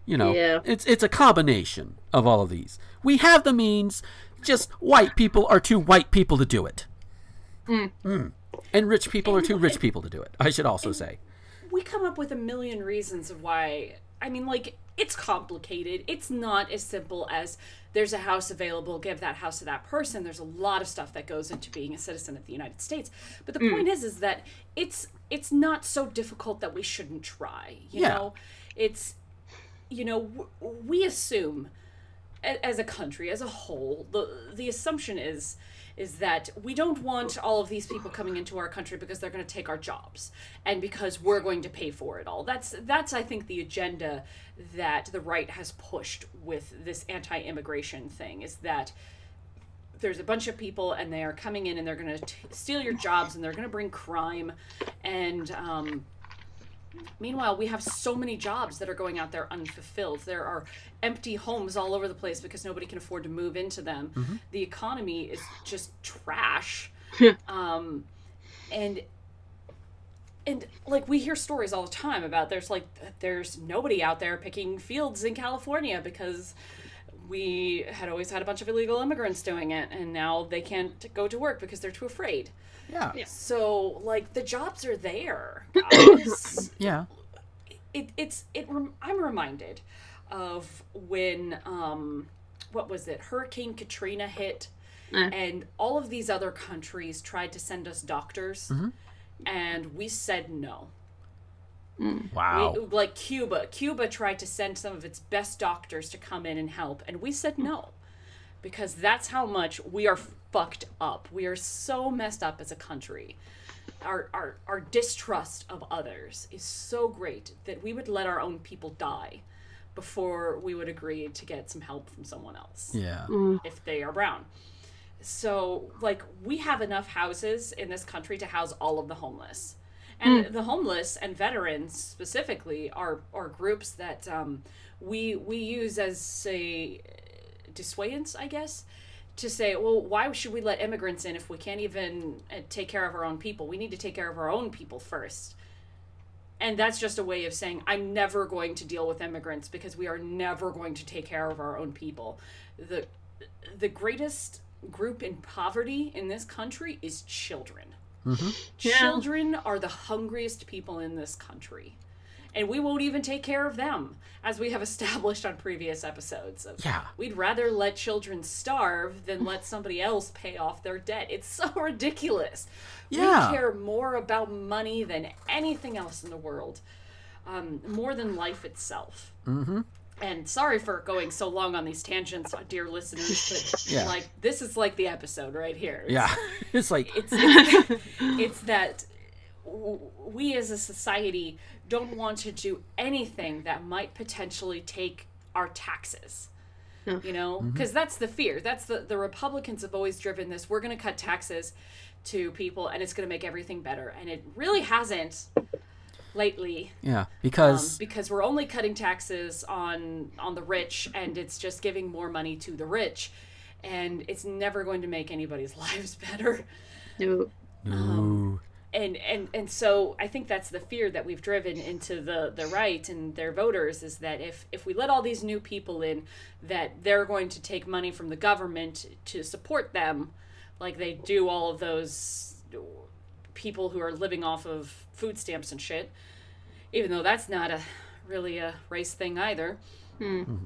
It's a combination of all of these. We have the means, just white people are too white people to do it. And rich people are too rich people to do it, I should also say. We come up with a million reasons of why. I mean, like, it's complicated. It's not as simple as there's a house available, give that house to that person. There's a lot of stuff that goes into being a citizen of the United States. But the point is that it's not so difficult that we shouldn't try. You know, it's, we assume as a country, as a whole, the assumption is that we don't want all of these people coming into our country because they're going to take our jobs and because we're going to pay for it all. That's I think the agenda that the right has pushed with this anti-immigration thing, is that there's a bunch of people and they are coming in and they're going to steal your jobs and they're going to bring crime. And meanwhile, we have so many jobs that are going out there unfulfilled. There are empty homes all over the place because nobody can afford to move into them. The economy is just trash. And like, we hear stories all the time about there's nobody out there picking fields in California because we had always had a bunch of illegal immigrants doing it, and now they can't go to work because they're too afraid. Yeah. So, like, the jobs are there, guys. Yeah. I'm reminded of when, what was it? Hurricane Katrina hit, and all of these other countries tried to send us doctors, and we said no. Wow. Like Cuba tried to send some of its best doctors to come in and help, and we said no. Because that's how much we are fucked up. We are so messed up as a country. Our distrust of others is so great that we would let our own people die before we would agree to get some help from someone else. Yeah. If they are brown. So, like, we have enough houses in this country to house all of the homeless. And the homeless and veterans specifically are groups that we use as a dissuadance, I guess, to say, well, why should we let immigrants in if we can't even take care of our own people? We need to take care of our own people first. And that's just a way of saying, I'm never going to deal with immigrants because we are never going to take care of our own people. The greatest group in poverty in this country is children. Mm-hmm. Children are the hungriest people in this country. And we won't even take care of them, as we have established on previous episodes. We'd rather let children starve than let somebody else pay off their debt. It's so ridiculous. Yeah. We care more about money than anything else in the world. More than life itself. Mm-hmm. And sorry for going so long on these tangents, dear listeners, but like this is like the episode right here. It's like it's that we as a society don't want to do anything that might potentially take our taxes. You know, because that's the fear. That's the Republicans have always driven this. We're going to cut taxes to people, and it's going to make everything better, and it really hasn't. Lately, because we're only cutting taxes on the rich, and it's just giving more money to the rich, and it's never going to make anybody's lives better. No. And so I think that's the fear that we've driven into the right and their voters, is that if we let all these new people in, that they're going to take money from the government to support them, like they do all of those people who are living off of food stamps and shit, even though that's not really a race thing either. And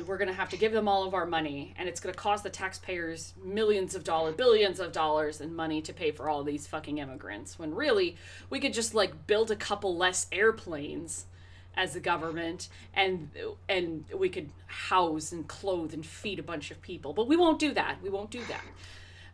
we're going to have to give them all of our money, and it's going to cost the taxpayers millions of dollars, billions of dollars in money to pay for all these fucking immigrants, when really we could just like build a couple less airplanes as the government, and we could house and clothe and feed a bunch of people. But we won't do that.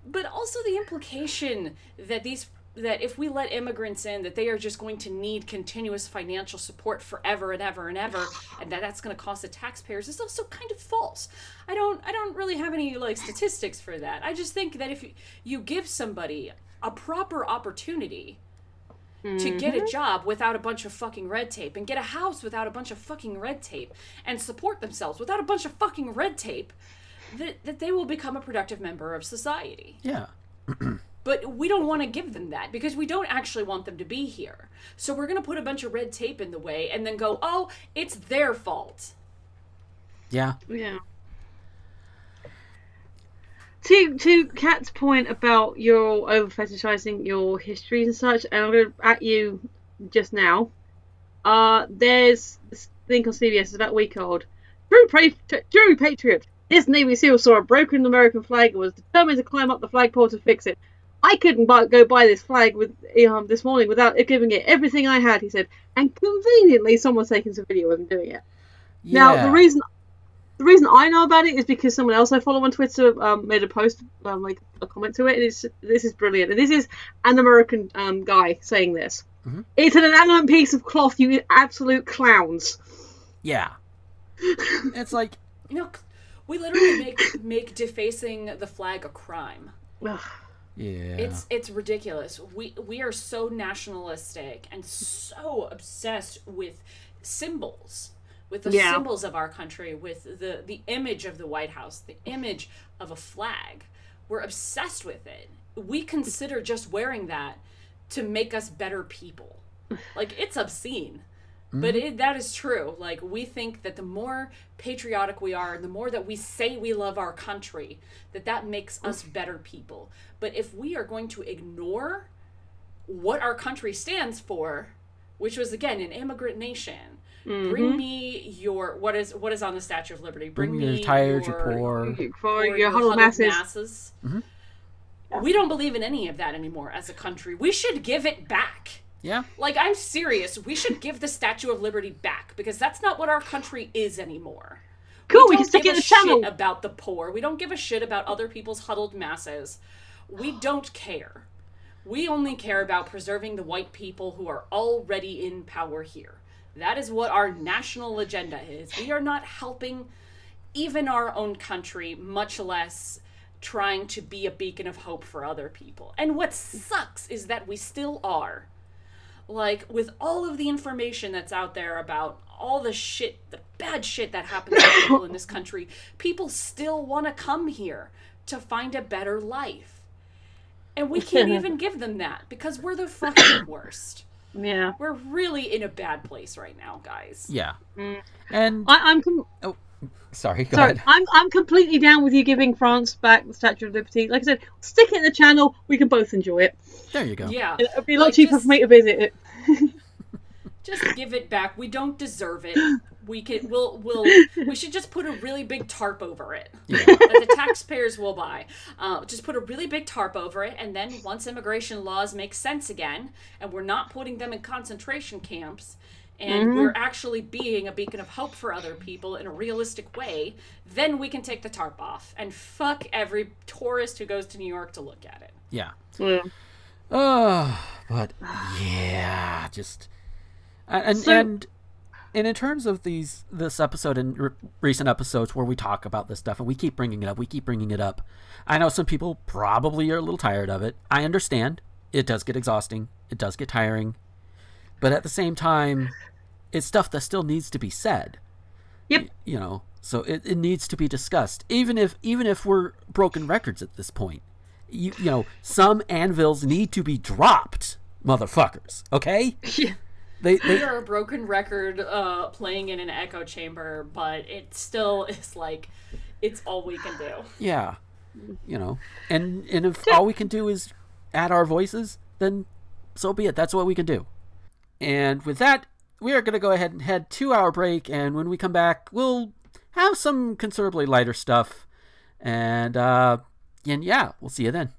But also the implication that if we let immigrants in, that they are just going to need continuous financial support forever and ever and ever, and that's going to cost the taxpayers, is also kind of false. I don't really have any like statistics for that. I just think that if you give somebody a proper opportunity to get a job without a bunch of fucking red tape, and get a house without a bunch of fucking red tape, and support themselves without a bunch of fucking red tape, that they will become a productive member of society. Yeah. But we don't want to give them that, because we don't actually want them to be here. So we're going to put a bunch of red tape in the way and then go, oh, it's their fault. Yeah. To Kat's point about your over-fetishizing your history and such, and I'm going to at you just now, there's this thing on CBS, it's about a week old. True patriot. This Navy SEAL saw a broken American flag and was determined to climb up the flagpole to fix it. I couldn't go buy this flag this morning without giving it everything I had, he said. And conveniently, someone's taken some video of him doing it. Yeah. Now, the reason I know about it is because someone else I follow on Twitter made a post, like a comment to it. This is brilliant. And this is an American guy saying this. Mm-hmm. It's an inanimate piece of cloth, you absolute clowns. Yeah. It's like... We literally make defacing the flag a crime. Yeah. It's ridiculous. We are so nationalistic and so obsessed with symbols, with the symbols of our country, with the image of the White House, the image of a flag. We're obsessed with it. We consider just wearing that to make us better people. Like, it's obscene. But that is true. Like, we think that the more patriotic we are, and the more that we say we love our country, that makes us better people. But if we are going to ignore what our country stands for, which was, again, an immigrant nation, bring me your, what is on the Statue of Liberty? Bring me your tired, your poor, your huddled masses. We don't believe in any of that anymore as a country. We should give it back. Yeah. Like, I'm serious. We should give the Statue of Liberty back, because that's not what our country is anymore. Cool, we can stick it in the channel. We don't give a shit about the poor. We don't give a shit about other people's huddled masses. We don't care. We only care about preserving the white people who are already in power here. That is what our national agenda is. We are not helping even our own country, much less trying to be a beacon of hope for other people. And what sucks is that we still are. Like, with all of the information that's out there about all the shit, the bad shit that happens to people in this country, people still want to come here to find a better life. And we can't even give them that, because we're the fucking worst. Yeah. We're really in a bad place right now, guys. Yeah. And... I'm Sorry, go Sorry, ahead. I'm completely down with you giving France back the Statue of Liberty. Like I said, stick it in the channel. We can both enjoy it. There you go. Yeah. It'd be a lot cheaper for me to visit it. Just give it back. We don't deserve it. We should just put a really big tarp over it that the taxpayers will buy. Just put a really big tarp over it, and then once immigration laws make sense again, and we're not putting them in concentration camps, and we're actually being a beacon of hope for other people in a realistic way, then we can take the tarp off and fuck every tourist who goes to New York to look at it. Yeah. Yeah. But yeah, just and in terms of this episode and recent episodes where we talk about this stuff and we keep bringing it up, I know some people probably are a little tired of it. I understand. It does get exhausting. It does get tiring. But at the same time, it's stuff that still needs to be said. Yep. You know, so it needs to be discussed. Even if we're broken records at this point. You know, some anvils need to be dropped, motherfuckers. Okay? Yeah. We are a broken record playing in an echo chamber, but it still is like, it's all we can do. Yeah. You know, and if all we can do is add our voices, then so be it. That's what we can do. And with that, we are going to go ahead and head to our break, and when we come back, we'll have some considerably lighter stuff. And yeah, we'll see you then.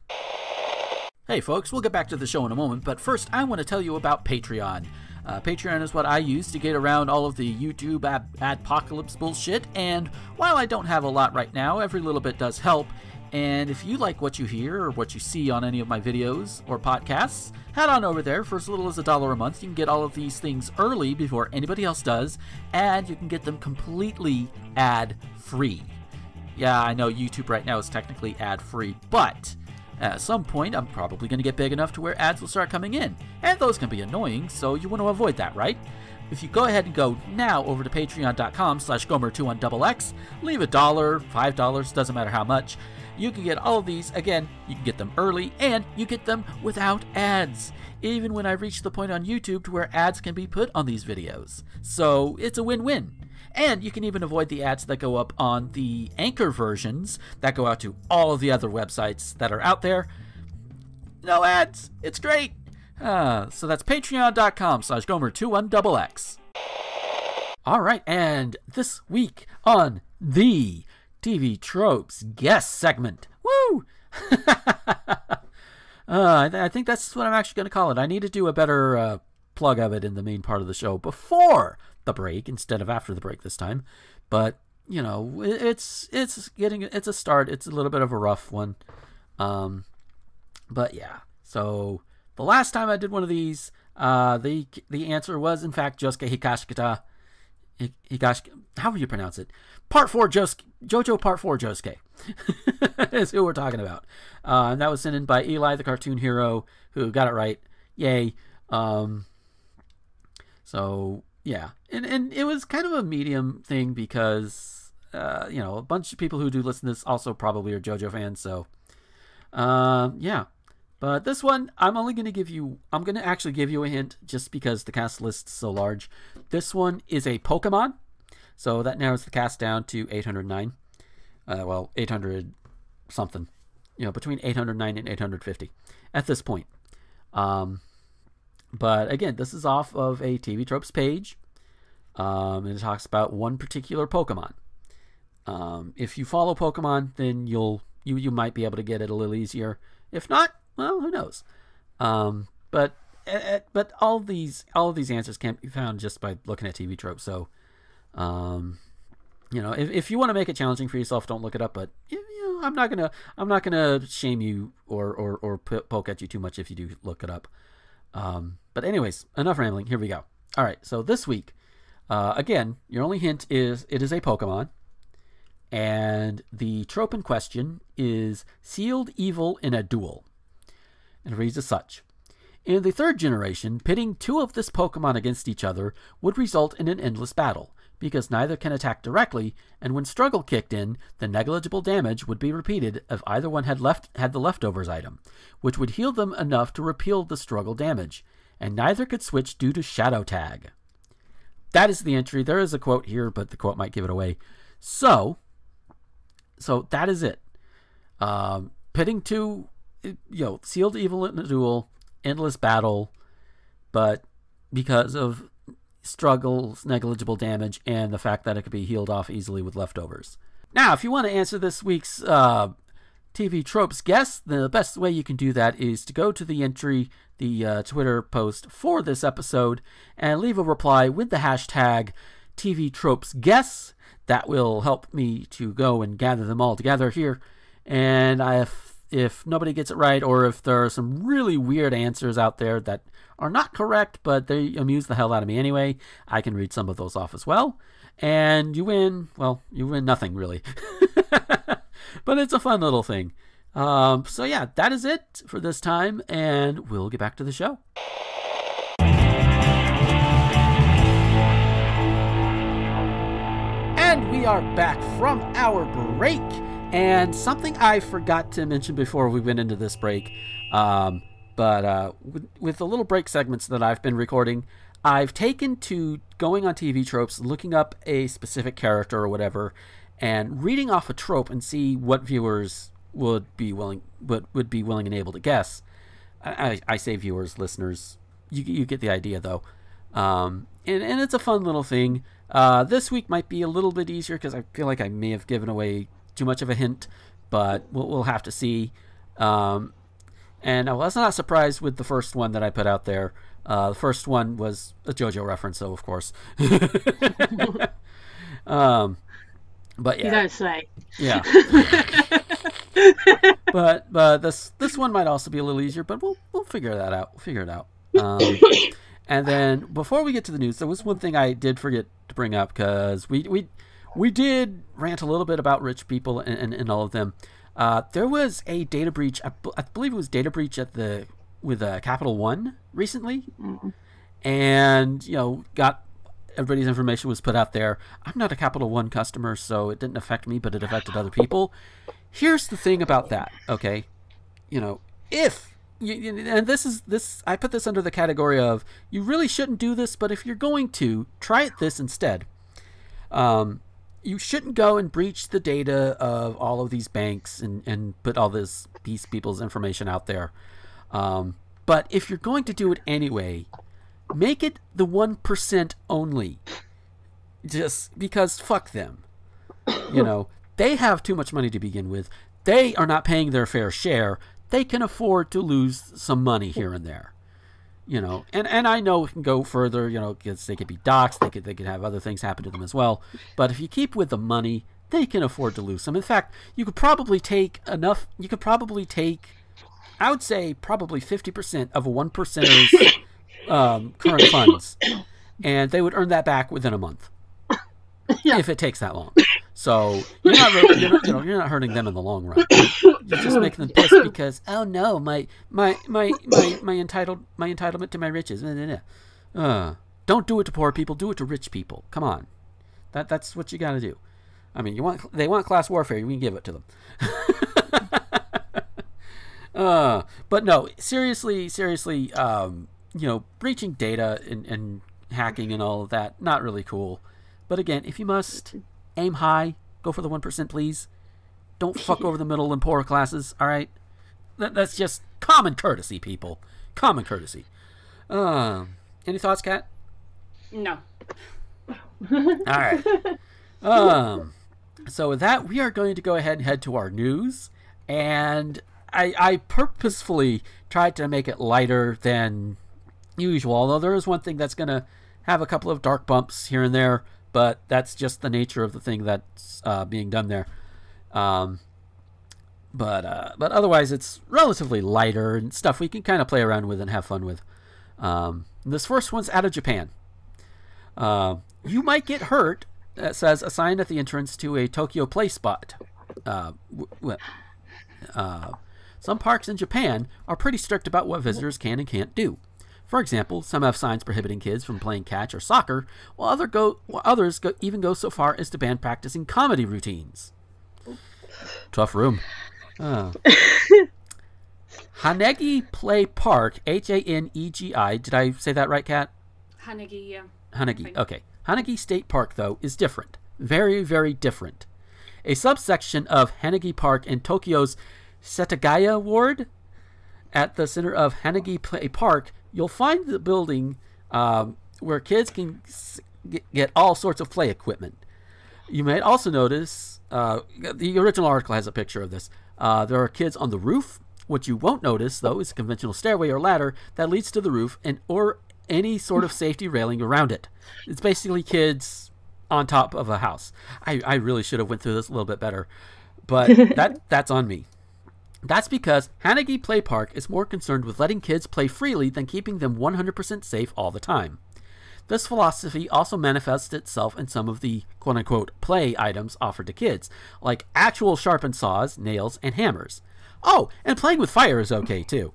Hey folks, we'll get back to the show in a moment, but first I want to tell you about Patreon. Patreon is what I use to get around all of the YouTube adpocalypse bullshit, and while I don't have a lot right now, every little bit does help. And if you like what you hear or what you see on any of my videos or podcasts, head on over there. For as little as $1 a month, you can get all of these things early before anybody else does, and you can get them completely ad-free. Yeah, I know YouTube right now is technically ad-free, but at some point, I'm probably going to get big enough to where ads will start coming in, and those can be annoying, so you want to avoid that, right? If you go ahead and go now over to patreon.com/gomer21xx, leave $1, $5, doesn't matter how much, you can get all of these. Again, you can get them early, and you get them without ads, even when I reach the point on YouTube to where ads can be put on these videos. So it's a win-win. And you can even avoid the ads that go up on the Anchor versions that go out to all of the other websites that are out there. No ads. It's great. So that's patreon.com/gomer21xx. All right, and this week on the TV Tropes guest segment. Woo! I think that's what I'm actually going to call it. I need to do a better plug of it in the main part of the show before the break instead of after the break this time. But you know, it's a start. It's a little bit of a rough one. But yeah. So the last time I did one of these, the answer was in fact Josuke Higashikata. How would you pronounce it? Part 4 JoJo Part 4 Josuke is who we're talking about. And that was sent in by Eli, the cartoon hero, who got it right. Yay. So yeah, and it was kind of a medium thing because you know, a bunch of people who do listen to this also probably are JoJo fans. So yeah, but this one I'm going to actually give you a hint just because the cast list is so large. This one is a Pokemon, so that narrows the cast down to 809. Well, 800 something, you know, between 809 and 850 at this point. But again, this is off of a TV Tropes page, and it talks about one particular Pokemon. If you follow Pokemon, then you might be able to get it a little easier. If not, well, who knows? But all of these answers can't be found just by looking at TV Tropes. So, you know, if you want to make it challenging for yourself, don't look it up. But you know, I'm not gonna shame you or poke at you too much if you do look it up. But anyways, enough rambling. Here we go. All right. So this week, again, your only hint is it is a Pokemon, and the trope in question is sealed evil in a duel. And it reads as such. In the third generation, pitting two of this Pokemon against each other would result in an endless battle, because neither can attack directly, and when struggle kicked in, the negligible damage would be repeated if either one had the leftovers item, which would heal them enough to repeal the struggle damage, and neither could switch due to Shadow Tag. That is the entry. There is a quote here, but the quote might give it away. So that is it. Pitting two, sealed evil in a duel, endless battle, but because of struggles, negligible damage, and the fact that it could be healed off easily with leftovers. Now, if you want to answer this week's TV Tropes guess, the best way you can do that is to go to the entry, the Twitter post for this episode, and leave a reply with the hashtag TV Tropes guess. That will help me to go and gather them all together here. And if nobody gets it right, or if there are some really weird answers out there that are not correct, but they amuse the hell out of me anyway, I can read some of those off as well. And you win nothing really. But it's a fun little thing. So yeah, that is it for this time, and we'll get back to the show. And we are back from our break. And something I forgot to mention before we went into this break, but with the little break segments that I've been recording, I've taken to going on TV Tropes, looking up a specific character or whatever, and reading off a trope and see what viewers would be willing and able to guess. I say viewers, listeners, you get the idea though. And it's a fun little thing. This week might be a little bit easier because I feel like I may have given away too much of a hint, but we'll have to see. And I was not surprised with the first one that I put out there. The first one was a JoJo reference, though, of course. But yeah, you don't say. Yeah. but this one might also be a little easier, but we'll figure that out. We'll figure it out. And then before we get to the news, there was one thing I did forget to bring up, because we did rant a little bit about rich people and all of them. There was a data breach. I believe it was data breach with Capital One recently, and got everybody's information was put out there. I'm not a Capital One customer, so it didn't affect me, but it affected other people. Here's the thing about that, okay? If and this I put this under the category of you really shouldn't do this, but if you're going to try this instead. You shouldn't go and breach the data of all of these banks and put all these people's information out there. But if you're going to do it anyway, make it the 1% only. Just because fuck them. They have too much money to begin with. They are not paying their fair share. They can afford to lose some money here and there. And I know it can go further, because they could be doxxed, they could have other things happen to them as well. But if you keep with the money, they can afford to lose some. In fact, you could probably take, I would say, probably 50% of a 1%er's current funds, and they would earn that back within a month. Yeah. If it takes that long. So you're not hurting them in the long run. You're just making them pissed because, oh no, my entitlement to my riches. Don't do it to poor people. Do it to rich people. Come on, that's what you got to do. I mean, they want class warfare. You can give it to them. But no, seriously, breaching data and hacking and all of that, not really cool. But again, if you must, aim high. Go for the 1%, please. Don't fuck over the middle and poor classes, all right? That's just common courtesy, people. Common courtesy. Any thoughts, Kat? No. All right. So with that, we are going to go ahead and head to our news. And I purposefully tried to make it lighter than usual, although there is one thing that's going to have a couple of dark bumps here and there. But that's just the nature of the thing that's being done there. But otherwise, it's relatively lighter and stuff we can kind of play around with and have fun with. This first one's out of Japan. You might get hurt. It says a sign at the entrance to a Tokyo play spot. Some parks in Japan are pretty strict about what visitors can and can't do. For example, some have signs prohibiting kids from playing catch or soccer, while others even go so far as to ban practicing comedy routines. Tough room. Hanegi Play Park, Hanegi. Did I say that right, Kat? Hanegi, yeah. Hanegi, okay. Hanegi State Park, though, is different. Very, very different. A subsection of Hanagi Park in Tokyo's Setagaya Ward. At the center of Hanagi Play Park, you'll find the building where kids can get all sorts of play equipment. You may also notice, the original article has a picture of this. There are kids on the roof. What you won't notice, though, is a conventional stairway or ladder that leads to the roof or any sort of safety railing around it. It's basically kids on top of a house. I really should have went through this a little bit better, but that's on me. That's because Hanagi Play Park is more concerned with letting kids play freely than keeping them 100% safe all the time. This philosophy also manifests itself in some of the quote-unquote play items offered to kids, like actual sharpened saws, nails, and hammers. Oh, and playing with fire is okay too.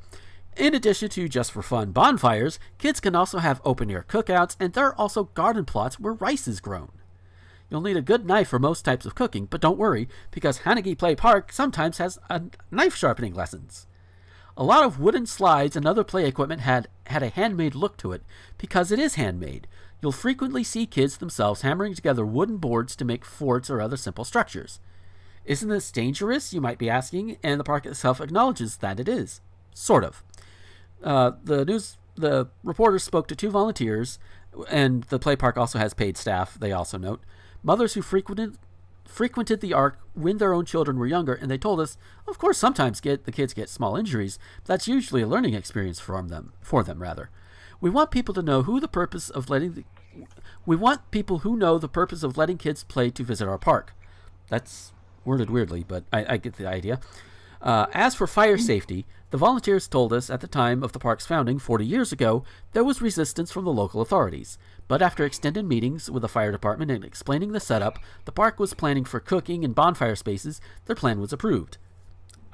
In addition to just for fun bonfires, kids can also have open-air cookouts, and there are also garden plots where rice is grown. You'll need a good knife for most types of cooking, but don't worry, because Hanagi Play Park sometimes has knife sharpening lessons. A lot of wooden slides and other play equipment had a handmade look to it, because it is handmade. You'll frequently see kids themselves hammering together wooden boards to make forts or other simple structures. Isn't this dangerous, you might be asking, and the park itself acknowledges that it is. Sort of. The reporters spoke to 2 volunteers, and the play park also has paid staff, they also note. Mothers who frequented the Ark when their own children were younger, and they told us, of course, sometimes the kids get small injuries, but that's usually a learning experience for them. We want people to know who the purpose of we want people who know the purpose of letting kids play to visit our park. That's worded weirdly, but I get the idea. As for fire safety, the volunteers told us at the time of the park's founding 40 years ago, there was resistance from the local authorities. But after extended meetings with the fire department and explaining the setup, the park was planning for cooking and bonfire spaces, their plan was approved.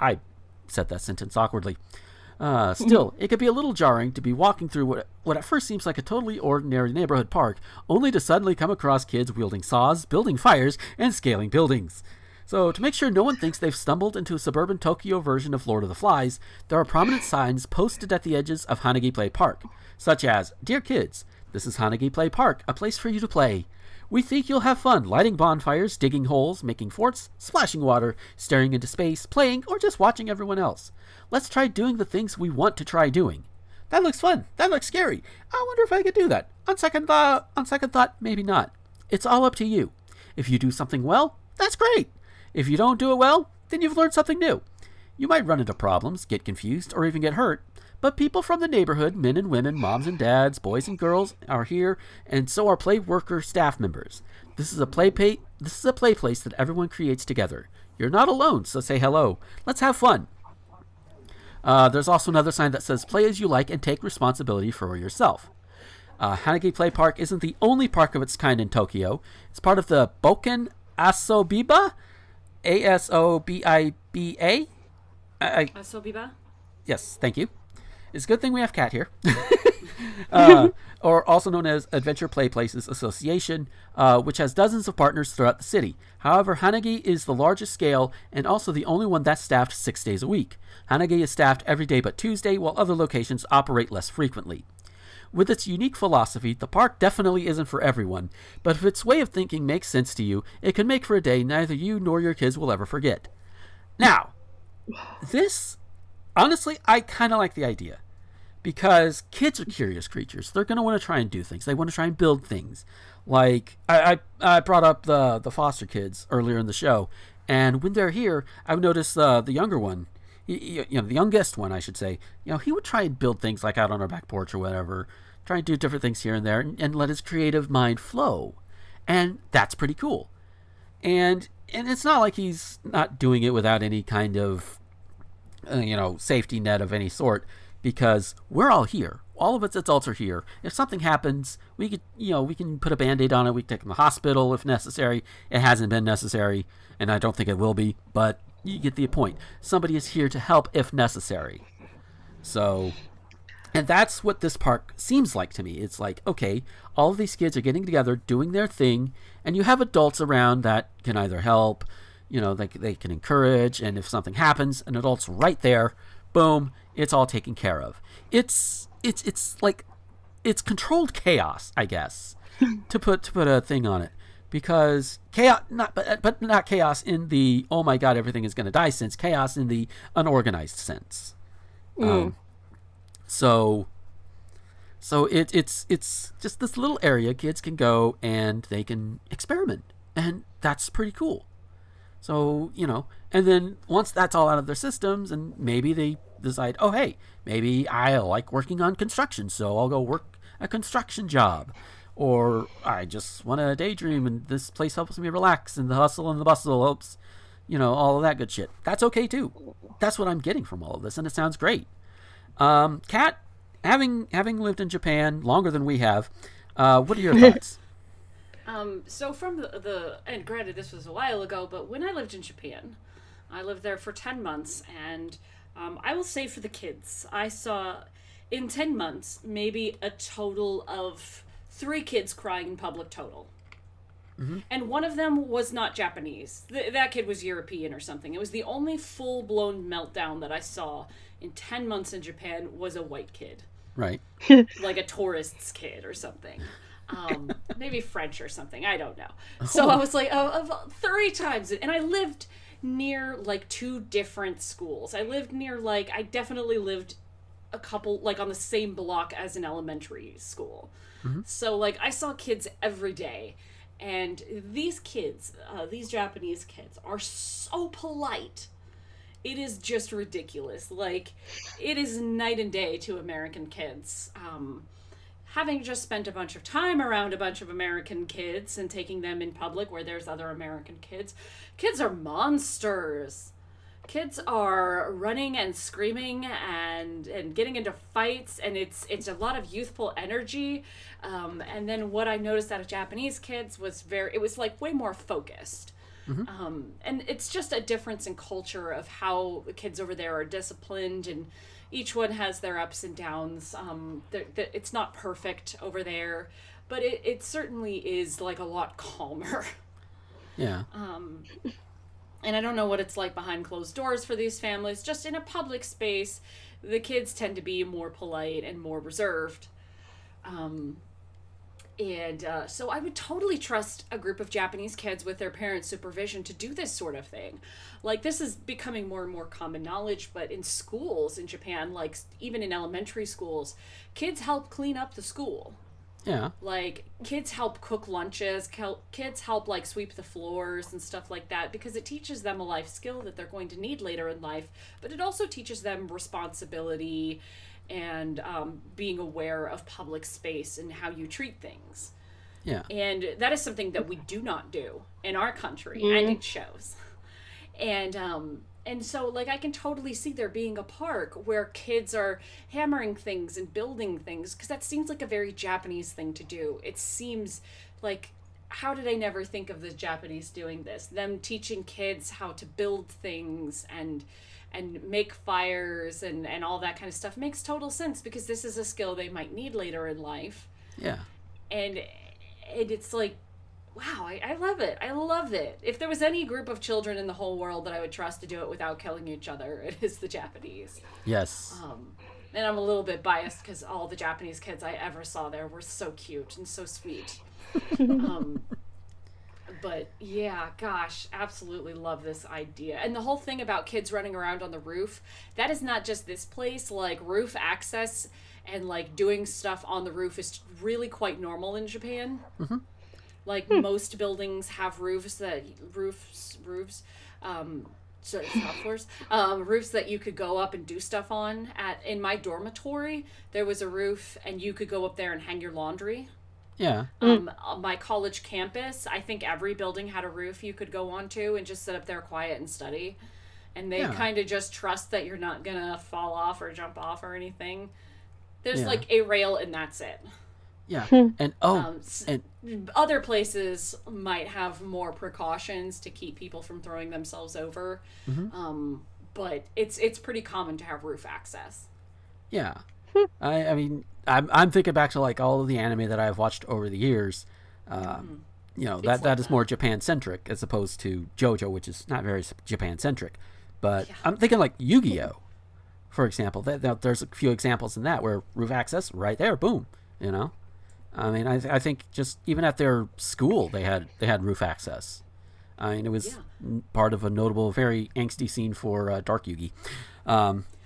I said that sentence awkwardly. Still, it could be a little jarring to be walking through what at first seems like a totally ordinary neighborhood park, only to suddenly come across kids wielding saws, building fires, and scaling buildings. So, to make sure no one thinks they've stumbled into a suburban Tokyo version of Lord of the Flies, there are prominent signs posted at the edges of Hanagi Play Park, such as, "Dear kids, this is Hanagi Play Park, a place for you to play. We think you'll have fun lighting bonfires, digging holes, making forts, splashing water, staring into space, playing, or just watching everyone else. Let's try doing the things we want to try doing." That looks fun. That looks scary. I wonder if I could do that. On second thought, maybe not. It's all up to you. If you do something well, that's great. If you don't do it well, then you've learned something new. You might run into problems, get confused, or even get hurt, but people from the neighborhood, men and women, moms and dads, boys and girls, are here, and so are play worker staff members. This is a play place that everyone creates together. You're not alone, so say hello. Let's have fun. There's also another sign that says, "Play as you like and take responsibility for yourself." Hanagi Play Park isn't the only park of its kind in Tokyo. It's part of the Boken Asobiba, Asobiba. Asobiba? Yes, thank you. It's a good thing we have Kat here. Or also known as Adventure Play Places Association, which has dozens of partners throughout the city. However, Hanagi is the largest scale and also the only one that's staffed 6 days a week. Hanagi is staffed every day but Tuesday, while other locations operate less frequently. With its unique philosophy, the park definitely isn't for everyone, but if its way of thinking makes sense to you, it can make for a day neither you nor your kids will ever forget. Now, this, honestly, I kind of like the idea. Because kids are curious creatures. They're going to want to try and do things. They want to try and build things. Like, I brought up the foster kids earlier in the show, and when they're here, I've noticed the younger one, the youngest one, I should say, he would try and build things like out on our back porch or whatever, try and do different things here and there, and let his creative mind flow. And that's pretty cool. And it's not like he's not doing it without any kind of, safety net of any sort, because we're all here. All of us adults are here. If something happens, we can put a Band-Aid on it. We can take him to the hospital if necessary. It hasn't been necessary, and I don't think it will be, but you get the point. Somebody is here to help if necessary. So, and that's what this park seems like to me. It's like, okay, all of these kids are getting together, doing their thing, and you have adults around that can either help, they can encourage, and if something happens, an adult's right there, boom, it's all taken care of. It's like, it's controlled chaos, I guess, to put a thing on it. because chaos, but not chaos in the oh my god everything is going to die sense, chaos in the unorganized sense. So it's just this little area kids can go and they can experiment, and that's pretty cool. So, you know, and then once that's all out of their systems, and maybe they decide, oh hey, maybe I like working on construction, so I'll go work a construction job. Or I just want to daydream and this place helps me relax and the hustle and the bustle helps, you know, all of that good shit. That's okay too. That's what I'm getting from all of this, and it sounds great. Kat, having lived in Japan longer than we have, what are your thoughts? So from the and granted this was a while ago, but when I lived in Japan, I lived there for 10 months, and I will say for the kids, I saw in 10 months maybe a total of 3 kids crying in public total. And one of them was not Japanese. That kid was European or something. It was the only full-blown meltdown that I saw in 10 months in Japan was a white kid. Right. Like a tourist's kid or something. Maybe French or something. I don't know. So I was like, oh, 3 times. And I lived near like 2 different schools. I lived near I definitely lived a couple, like on the same block as an elementary school. So like I saw kids every day. And these kids, these Japanese kids, are so polite. It is just ridiculous. Like, it is night and day to American kids. Having just spent a bunch of time around a bunch of American kids and taking them in public where there's other American kids, kids are monsters. Kids are running and screaming and getting into fights, and it's a lot of youthful energy. And then what I noticed out of Japanese kids was it was like way more focused. And it's just a difference in culture of how the kids over there are disciplined, and each one has their ups and downs. It's not perfect over there, but it certainly is like a lot calmer. Yeah. And I don't know what it's like behind closed doors for these families. Just in a public space, the kids tend to be more polite and more reserved. So I would totally trust a group of Japanese kids with their parents' supervision to do this sort of thing. Like, this is becoming more and more common knowledge, but in schools in Japan, like even in elementary schools, kids help clean up the school. Yeah. Like, kids help cook lunches, kids help, like, sweep the floors and stuff like that, because it teaches them a life skill that they're going to need later in life, but it also teaches them responsibility and being aware of public space and how you treat things. Yeah. And that is something that we do not do in our country, and it shows. And so, like, I can totally see there being a park where kids are hammering things and building things, because that seems like a very Japanese thing to do. It seems like, how did I never think of the Japanese doing this? Them teaching kids how to build things and make fires and all that kind of stuff makes total sense, because this is a skill they might need later in life. Yeah. And it's like, wow, I love it. I love it. If there was any group of children in the whole world that I would trust to do it without killing each other, it is the Japanese. Yes. And I'm a little bit biased because all the Japanese kids I ever saw there were so cute and so sweet. But yeah, gosh, absolutely love this idea. And the whole thing about kids running around on the roof, that is not just this place. Like, roof access and like doing stuff on the roof is really quite normal in Japan. Like, most buildings have roofs that you could go up and do stuff on. In my dormitory, there was a roof, and you could go up there and hang your laundry. Yeah. My college campus, I think every building had a roof you could go onto and just sit up there quiet and study. And they kind of just trust that you're not gonna fall off or jump off or anything. There's like a rail, and that's it. Yeah. And and other places might have more precautions to keep people from throwing themselves over. But it's pretty common to have roof access. Yeah. I mean, I'm thinking back to like all of the anime that I've watched over the years. You know, that is more Japan centric as opposed to JoJo, which is not very Japan centric. But I'm thinking like Yu-Gi-Oh, for example. There's a few examples in that where roof access right there, boom, you know. I mean, I think just even at their school they had roof access. I mean, it was part of a notable, very angsty scene for Dark Yugi,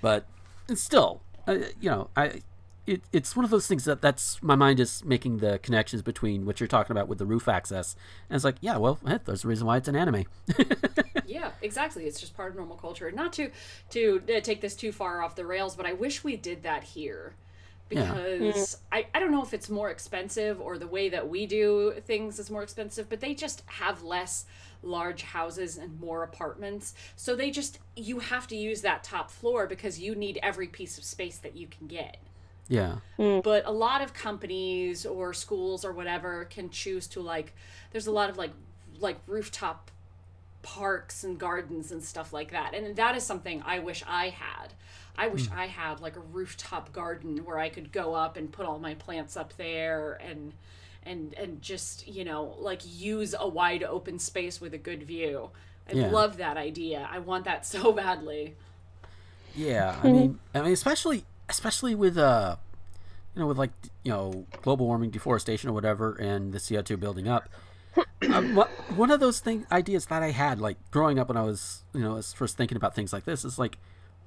but it's still, it's one of those things that's my mind is making the connections between what you're talking about with the roof access, and it's like, yeah, well, there's a reason why it's an anime. Yeah, exactly. It's just part of normal culture. Not to take this too far off the rails, but I wish we did that here. Because I don't know if it's more expensive or the way that we do things is more expensive, but they just have less large houses and more apartments. So you have to use that top floor because you need every piece of space that you can get. Yeah. But a lot of companies or schools or whatever can choose to there's a lot of like rooftop parks and gardens and stuff like that. And that is something I wish I had. I wish I had like a rooftop garden where I could go up and put all my plants up there and just, use a wide open space with a good view. I love that idea. I want that so badly. Yeah, I mean especially with with global warming, deforestation or whatever, and the CO2 building up. One of those ideas that I had like growing up when I was first thinking about things like this is like,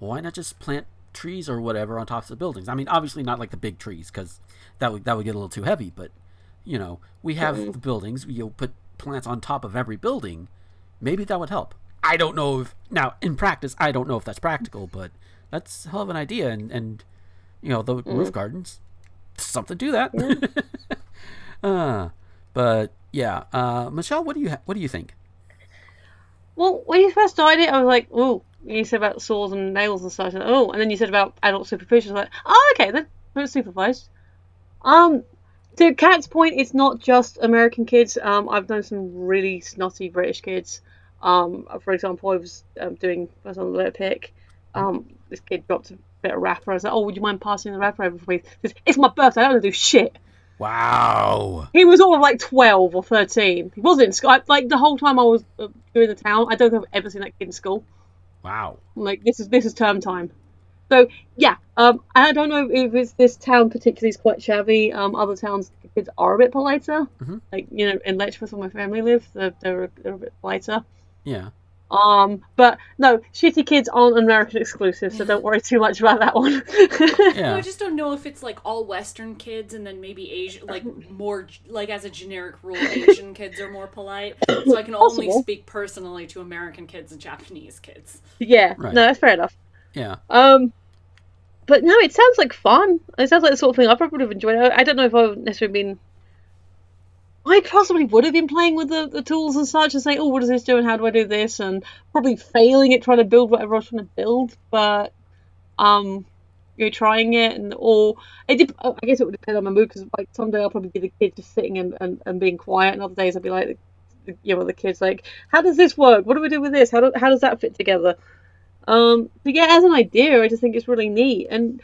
why not just plant trees or whatever on tops of buildings? I mean, obviously not like the big trees because that would get a little too heavy. But we have the buildings. You'll put plants on top of every building. Maybe that would help. I don't know if now in practice. I don't know if that's practical, but that's a hell of an idea. And the roof gardens, something to that. But yeah, Michelle, what do you think? Well, when you first started it, I was like, oh. You said about saws and nails and such, and then you said about adult supervision. I was like, oh, okay, then supervised. To Kat's point, it's not just American kids. I've known some really snotty British kids. For example, I was on the letter pick. This kid dropped a bit of wrapper. I was like, oh, would you mind passing the wrapper over for me? He says, it's my birthday, I don't want to do shit. Wow. He was all of like 12 or 13. He wasn't in school. Like the whole time I was doing the town, I don't think I've ever seen that kid in school. Wow. Like this is term time. So yeah, I don't know if this town particularly is quite shabby. Other towns, the kids are a bit politer. Like in Letchworth where my family live, they're a bit politer. Yeah. But no, shitty kids aren't American exclusive, so don't worry too much about that one. Yeah. I just don't know if it's like all Western kids and then maybe Asian, like more like as a generic rule, Asian kids are more polite. So I can only speak personally to American kids and Japanese kids. Yeah, right. No, that's fair enough. Yeah. But no, it sounds like fun. It sounds like the sort of thing I probably would have enjoyed. I don't know if I would necessarily been. I possibly would have been playing with the tools and such and saying, oh, what does this do and how do I do this? And probably failing at trying to build whatever I was trying to build. But, trying it I guess it would depend on my mood because like someday I'll probably be the kid just sitting and being quiet. And other days I'll be like, the kids like, how does this work? What do we do with this? How does that fit together? So yeah, as an idea, I just think it's really neat. And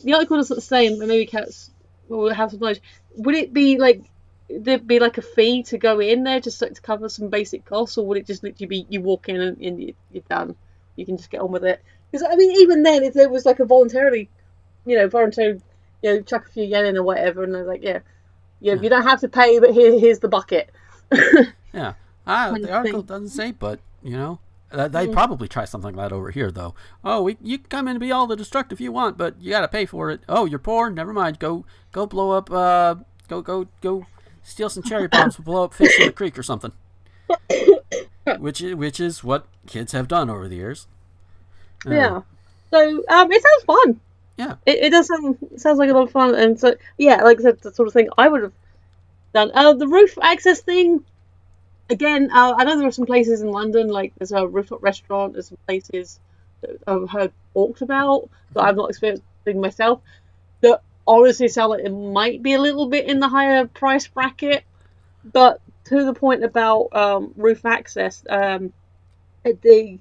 the article was sort of saying, maybe Cats will have some knowledge. Would it be like, there'd be like a fee to go in there just like to cover some basic costs, or would it just literally be you walk in and you're done? You can just get on with it. Because I mean, even then, if there was like a voluntary, chuck a few yen in or whatever, and they're like, you don't have to pay, but here's the bucket. Yeah, the article doesn't say, but they'd probably try something like that over here, though. Oh, you can come in and be all the destructive you want, but you got to pay for it. Oh, you're poor? Never mind. Go blow up. Go. Steal some cherry bombs and blow up fish in the creek or something. Which is what kids have done over the years. Yeah. So it sounds fun. Yeah. It does sounds like a lot of fun, and so yeah, like I said, the sort of thing I would have done. The roof access thing. Again, I know there are some places in London, like there's a rooftop restaurant. There's some places that I've heard talked about that I've not experienced myself. That honestly sound like it might be a little bit in the higher price bracket, but to the point about roof access, when the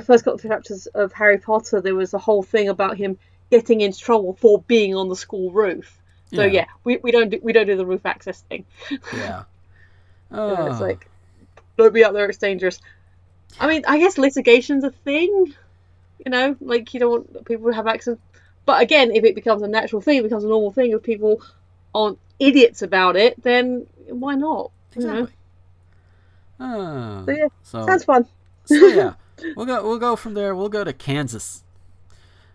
first couple of chapters of Harry Potter, there was a whole thing about him getting into trouble for being on the school roof. So yeah, we don't do the roof access thing. Yeah, it's like don't be out there; it's dangerous. I mean, I guess litigation's a thing. Like you don't want people to have access. But again, if it becomes a natural thing, it becomes a normal thing of people aren't idiots about it, then why not? Exactly. So yeah, So sounds fun. So yeah, we'll go from there. We'll go to Kansas.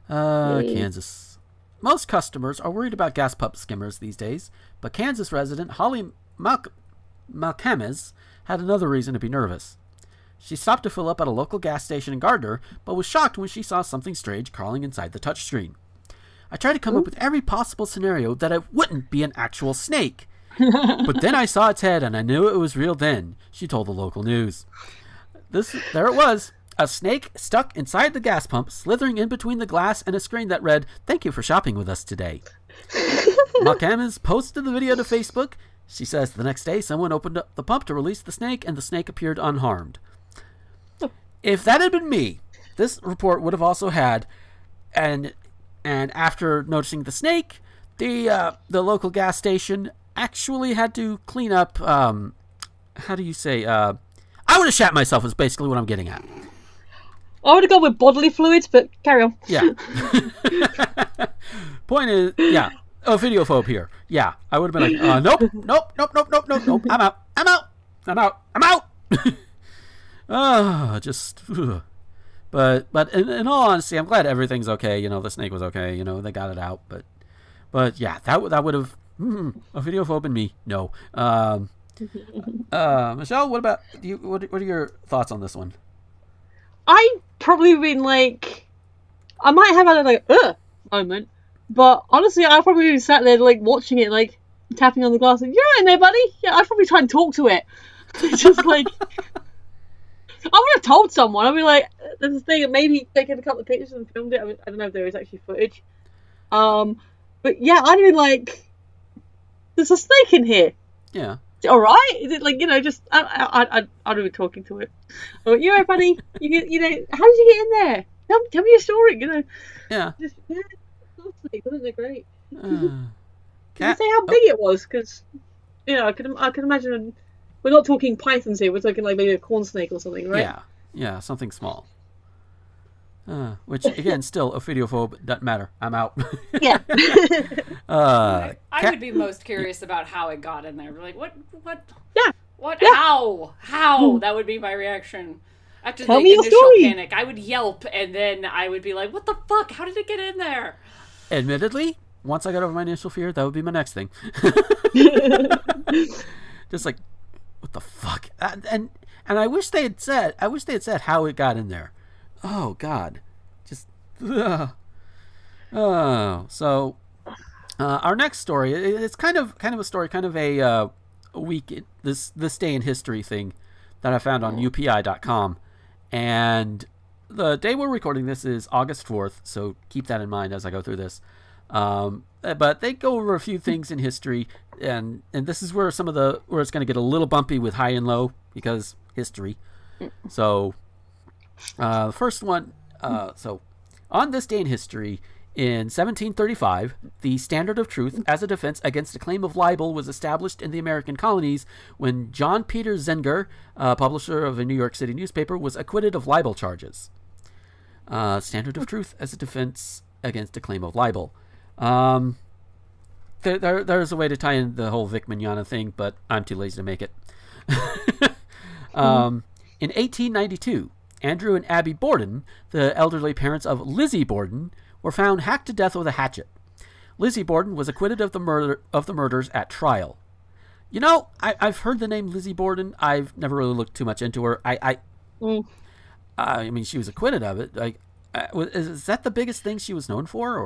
Kansas. Most customers are worried about gas pump skimmers these days, but Kansas resident Holly Malkames had another reason to be nervous. She stopped to fill up at a local gas station in Gardner, but was shocked when she saw something strange crawling inside the touchscreen. I tried to come up with every possible scenario that it wouldn't be an actual snake. But then I saw its head and I knew it was real then, she told the local news. There it was, a snake stuck inside the gas pump, slithering in between the glass and a screen that read, "Thank you for shopping with us today." Malkames posted the video to Facebook. She says the next day someone opened up the pump to release the snake and the snake appeared unharmed. If that had been me, this report would have also had, and after noticing the snake, the local gas station actually had to clean up, how do you say, I would have shat myself is basically what I'm getting at. I would have gone with bodily fluids, but carry on. Yeah. Point is, yeah, videophobe here. Yeah, I would have been like, nope, I'm out. Just, but in all honesty, I'm glad everything's okay. You know, the snake was okay. You know, they got it out. But yeah, that would have a videophobe in me. No. Michelle, what about you? What are your thoughts on this one? I probably been like, I might have had a like moment, but honestly, I've probably been sat there like watching it, like tapping on the glass, like, "You're in there, buddy." Yeah, I'd probably try and talk to it. Just like. I would have told someone. I'd be like, there's a thing, maybe taken a couple of pictures and filmed it. I don't know if there is actually footage. But yeah, I'd be like, there's a snake in here. Yeah. Is it alright? Is it like, just, I'd be talking to it. But, you know, buddy, how did you get in there? Tell me your story, Yeah. Just, snake, wasn't it great? Can you say how big it was? Because, I could imagine. We're not talking pythons here. We're talking like maybe a corn snake or something, right? Yeah, something small. Which again, still a videophobe. Doesn't matter. I'm out. Yeah. I would be most curious about how it got in there. Like what? Yeah. What? Yeah. How? That would be my reaction. After Tell the me your initial story. panic, I would yelp, and then I would be like, "What the fuck? How did it get in there?" Admittedly, once I got over my initial fear, that would be my next thing. Just like. What the fuck? And I wish they had said. How it got in there. Oh God, just. So, our next story. It's kind of a story, kind of a week this day in history thing that I found on UPI.com, and the day we're recording this is August 4th. So keep that in mind as I go through this. But they go over a few things in history, and this is where where it's going to get a little bumpy with high and low because history. So, the first one. So, on this day in history, in 1735, the standard of truth as a defense against a claim of libel was established in the American colonies when John Peter Zenger, publisher of a New York City newspaper, was acquitted of libel charges. Standard of truth as a defense against a claim of libel. There's a way to tie in the whole Vic Mignogna thing, but I'm too lazy to make it. In 1892, Andrew and Abby Borden, the elderly parents of Lizzie Borden, were found hacked to death with a hatchet. Lizzie Borden was acquitted of the murders at trial. You know, I've heard the name Lizzie Borden. I've never really looked too much into her. I mean, she was acquitted of it. Like, is that the biggest thing she was known for,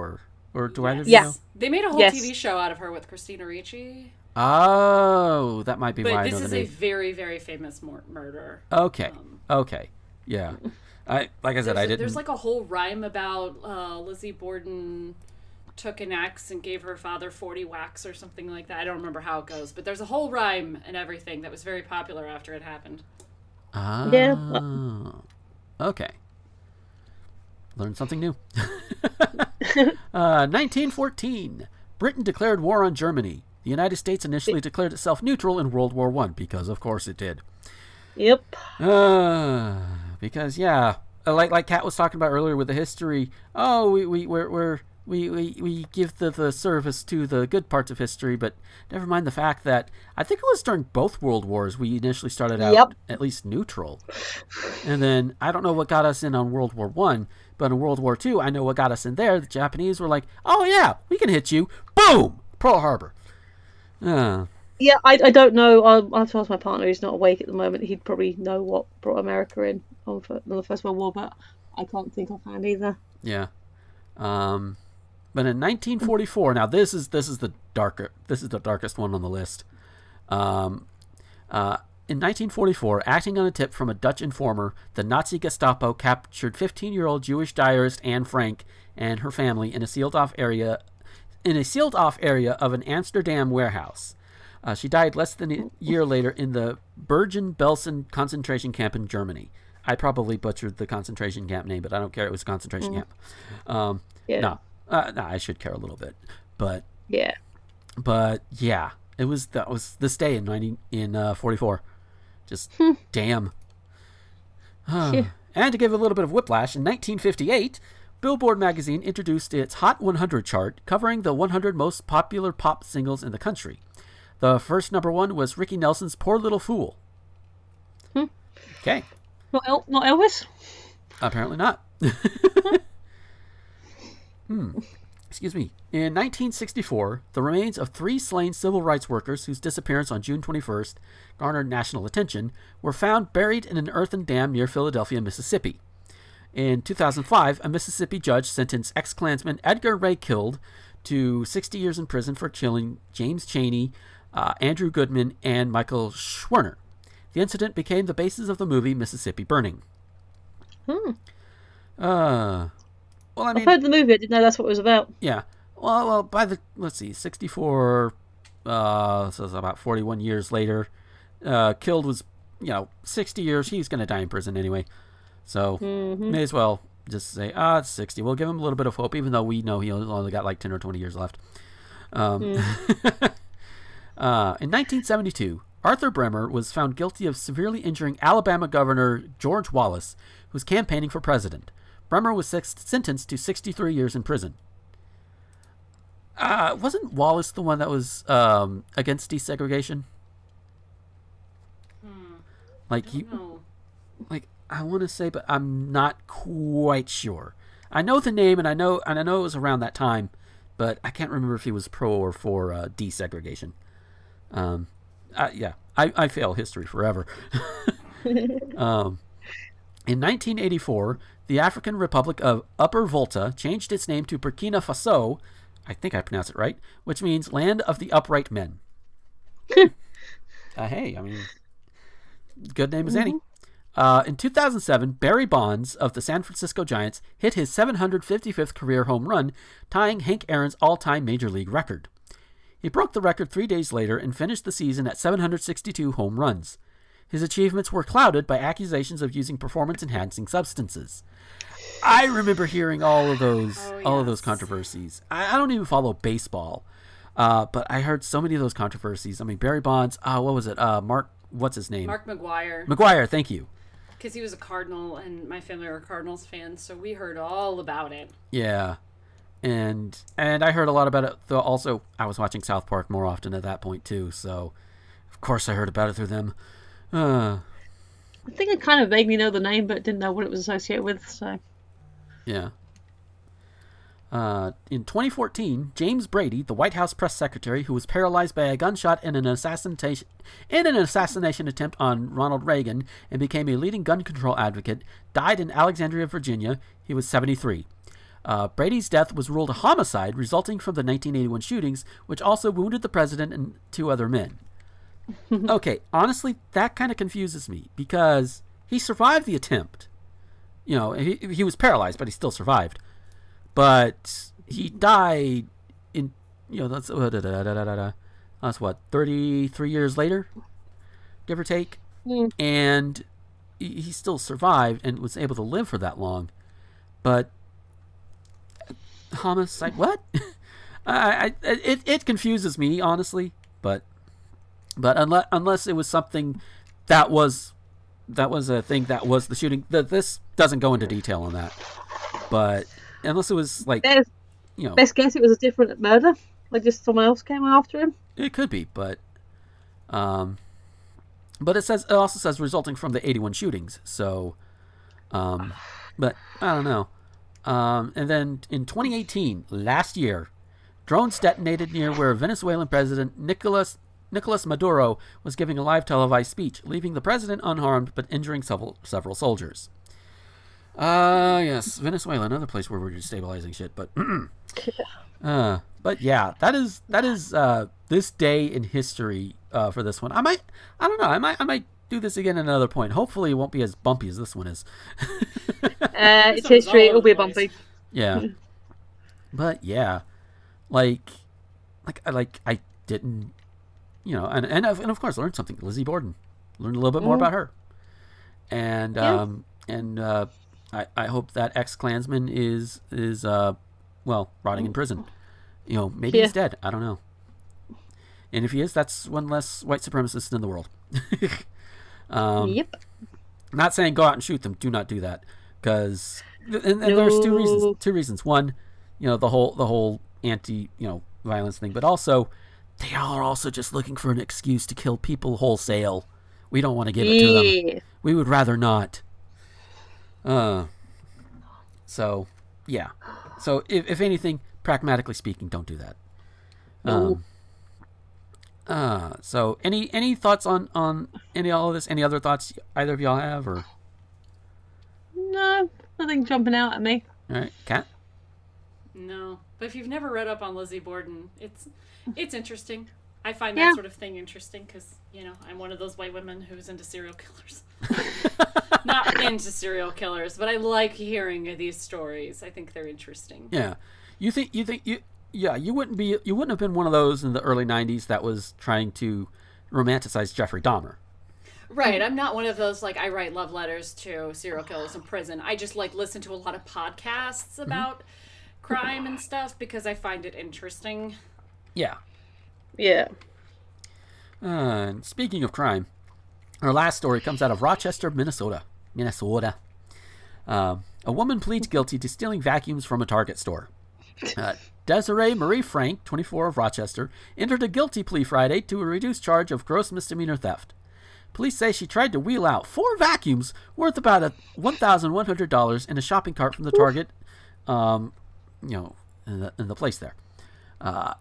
or do either of you know? They made a whole TV show out of her with Christina Ricci. Oh, that might be why I know the name. But this is a very, very famous murder. Okay. Okay. Yeah. Like I said, I didn't. There's like a whole rhyme about Lizzie Borden took an axe and gave her father 40 whacks or something like that. I don't remember how it goes, but there's a whole rhyme and everything that was very popular after it happened. Ah. Yeah. Okay. Learned something new. 1914. Britain declared war on Germany. The United States initially declared itself neutral in World War I because, of course, it did. Yep. Because yeah, like Kat was talking about earlier with the history. Oh, we give the service to the good parts of history, but never mind the fact that I think it was during both World Wars we initially started out at least neutral. And then I don't know what got us in on World War I, but in World War II, I know what got us in there. The Japanese were like, oh yeah, we can hit you. Boom! Pearl Harbor. Yeah, I don't know. I'll have to ask my partner who's not awake at the moment. He'd probably know what brought America in on the First World War, but I can't think offhand either. Yeah. But in 1944, now this is the darkest one on the list. In 1944, acting on a tip from a Dutch informer, the Nazi Gestapo captured 15-year-old Jewish diarist Anne Frank and her family in a sealed-off area of an Amsterdam warehouse. She died less than a year later in the Bergen-Belsen concentration camp in Germany. I probably butchered the concentration camp name, but I don't care. It was a concentration camp. No, I should care a little bit, but yeah, that was this day in 1944. Just damn. And to give a little bit of whiplash, in 1958, Billboard magazine introduced its Hot 100 chart, covering the 100 most popular pop singles in the country. The first number one was Ricky Nelson's "Poor Little Fool." Okay. Not Elvis? Apparently not. Excuse me. In 1964, the remains of 3 slain civil rights workers whose disappearance on June 21st garnered national attention were found buried in an earthen dam near Philadelphia, Mississippi. In 2005, a Mississippi judge sentenced ex-Klansman Edgar Ray Killed to 60 years in prison for killing James Chaney, Andrew Goodman, and Michael Schwerner. The incident became the basis of the movie Mississippi Burning. Well, I mean, I've heard the movie. I didn't know that's what it was about. Yeah. Well, by the, let's see, 64, so it's about 41 years later. Killed was, 60 years. He's going to die in prison anyway. So, may as well just say, it's 60. We'll give him a little bit of hope, even though we know he only got like 10 or 20 years left. In 1972, Arthur Bremer was found guilty of severely injuring Alabama Governor George Wallace, who was campaigning for president. Bremer was sentenced to 63 years in prison. Wasn't Wallace the one that was against desegregation? I want to say, but I'm not quite sure. I know the name, and I know it was around that time, but I can't remember if he was pro or for desegregation. I fail history forever. In 1984, the African Republic of Upper Volta changed its name to Burkina Faso, I think I pronounced it right, which means Land of the Upright Men. Hey, I mean, good name as any. In 2007, Barry Bonds of the San Francisco Giants hit his 755th career home run, tying Hank Aaron's all-time Major League record. He broke the record 3 days later and finished the season at 762 home runs. His achievements were clouded by accusations of using performance-enhancing substances. I remember hearing all of those controversies. I don't even follow baseball, but I heard so many of those controversies. I mean, Barry Bonds, what was it? What's his name? Mark McGwire. McGwire, thank you. Because he was a Cardinal, and my family were Cardinals fans, so we heard all about it. Yeah. And I heard a lot about it, though also I was watching South Park more often at that point, too, so of course I heard about it through them. I think I kind of vaguely know the name, but didn't know what it was associated with, so... Yeah. In 2014, James Brady, the White House press secretary who was paralyzed by a gunshot in an assassination attempt on Ronald Reagan and became a leading gun control advocate, died in Alexandria, Virginia. He was 73. Brady's death was ruled a homicide resulting from the 1981 shootings, which also wounded the president and 2 other men. Okay, honestly, that kind of confuses me because he survived the attempt. He was paralyzed, but he still survived. But he died in, that's what, 33 years later, give or take. And he still survived and was able to live for that long. But homicide, what? It confuses me, honestly. But unless it was something that was a thing that was the shooting. This doesn't go into detail on that. But unless it was like, Best guess it was a different murder. Like just someone else came after him. It could be, but it also says resulting from the 81 shootings. So, but I don't know. And then in 2018, last year, drones detonated near where Venezuelan President Nicolas Maduro was giving a live televised speech, leaving the president unharmed but injuring several soldiers. Yes, Venezuela, another place where we're destabilizing shit. But but yeah, that is this day in history for this one. I might do this again at another point. Hopefully, it won't be as bumpy as this one is. It's history. It'll be bumpy. Yeah, but yeah, like I didn't, and of course learned something. Lizzie Borden, learned a little bit more about her, and I hope that ex-Klansman is rotting in prison. Maybe he's dead. I don't know. And if he is, that's one less white supremacist in the world. Yep. Not saying go out and shoot them. Do not do that, because and there's two reasons. Two reasons. One, the whole anti violence thing, but also they are also just looking for an excuse to kill people wholesale. We don't want to give it to them. We would rather not. So yeah. So if anything, pragmatically speaking, don't do that. So any thoughts on all of this? Any other thoughts either of y'all have, or? No, nothing jumping out at me. All right, Kat? No, but if you've never read up on Lizzie Borden, it's interesting. I find that sort of thing interesting because, I'm one of those white women who's into serial killers. Not into serial killers, but I like hearing these stories. I think they're interesting. Yeah. You wouldn't have been one of those in the early 90s that was trying to romanticize Jeffrey Dahmer. Right. I'm not one of those, I write love letters to serial killers in prison. I just, listen to a lot of podcasts about crime and stuff because I find it interesting. Yeah. Yeah. Speaking of crime, our last story comes out of Rochester, Minnesota. A woman pleads guilty to stealing vacuums from a Target store. Desiree Marie Frank, 24 of Rochester, entered a guilty plea Friday to a reduced charge of gross misdemeanor theft. Police say she tried to wheel out 4 vacuums worth about $1,100 in a shopping cart from the Target, in the place there.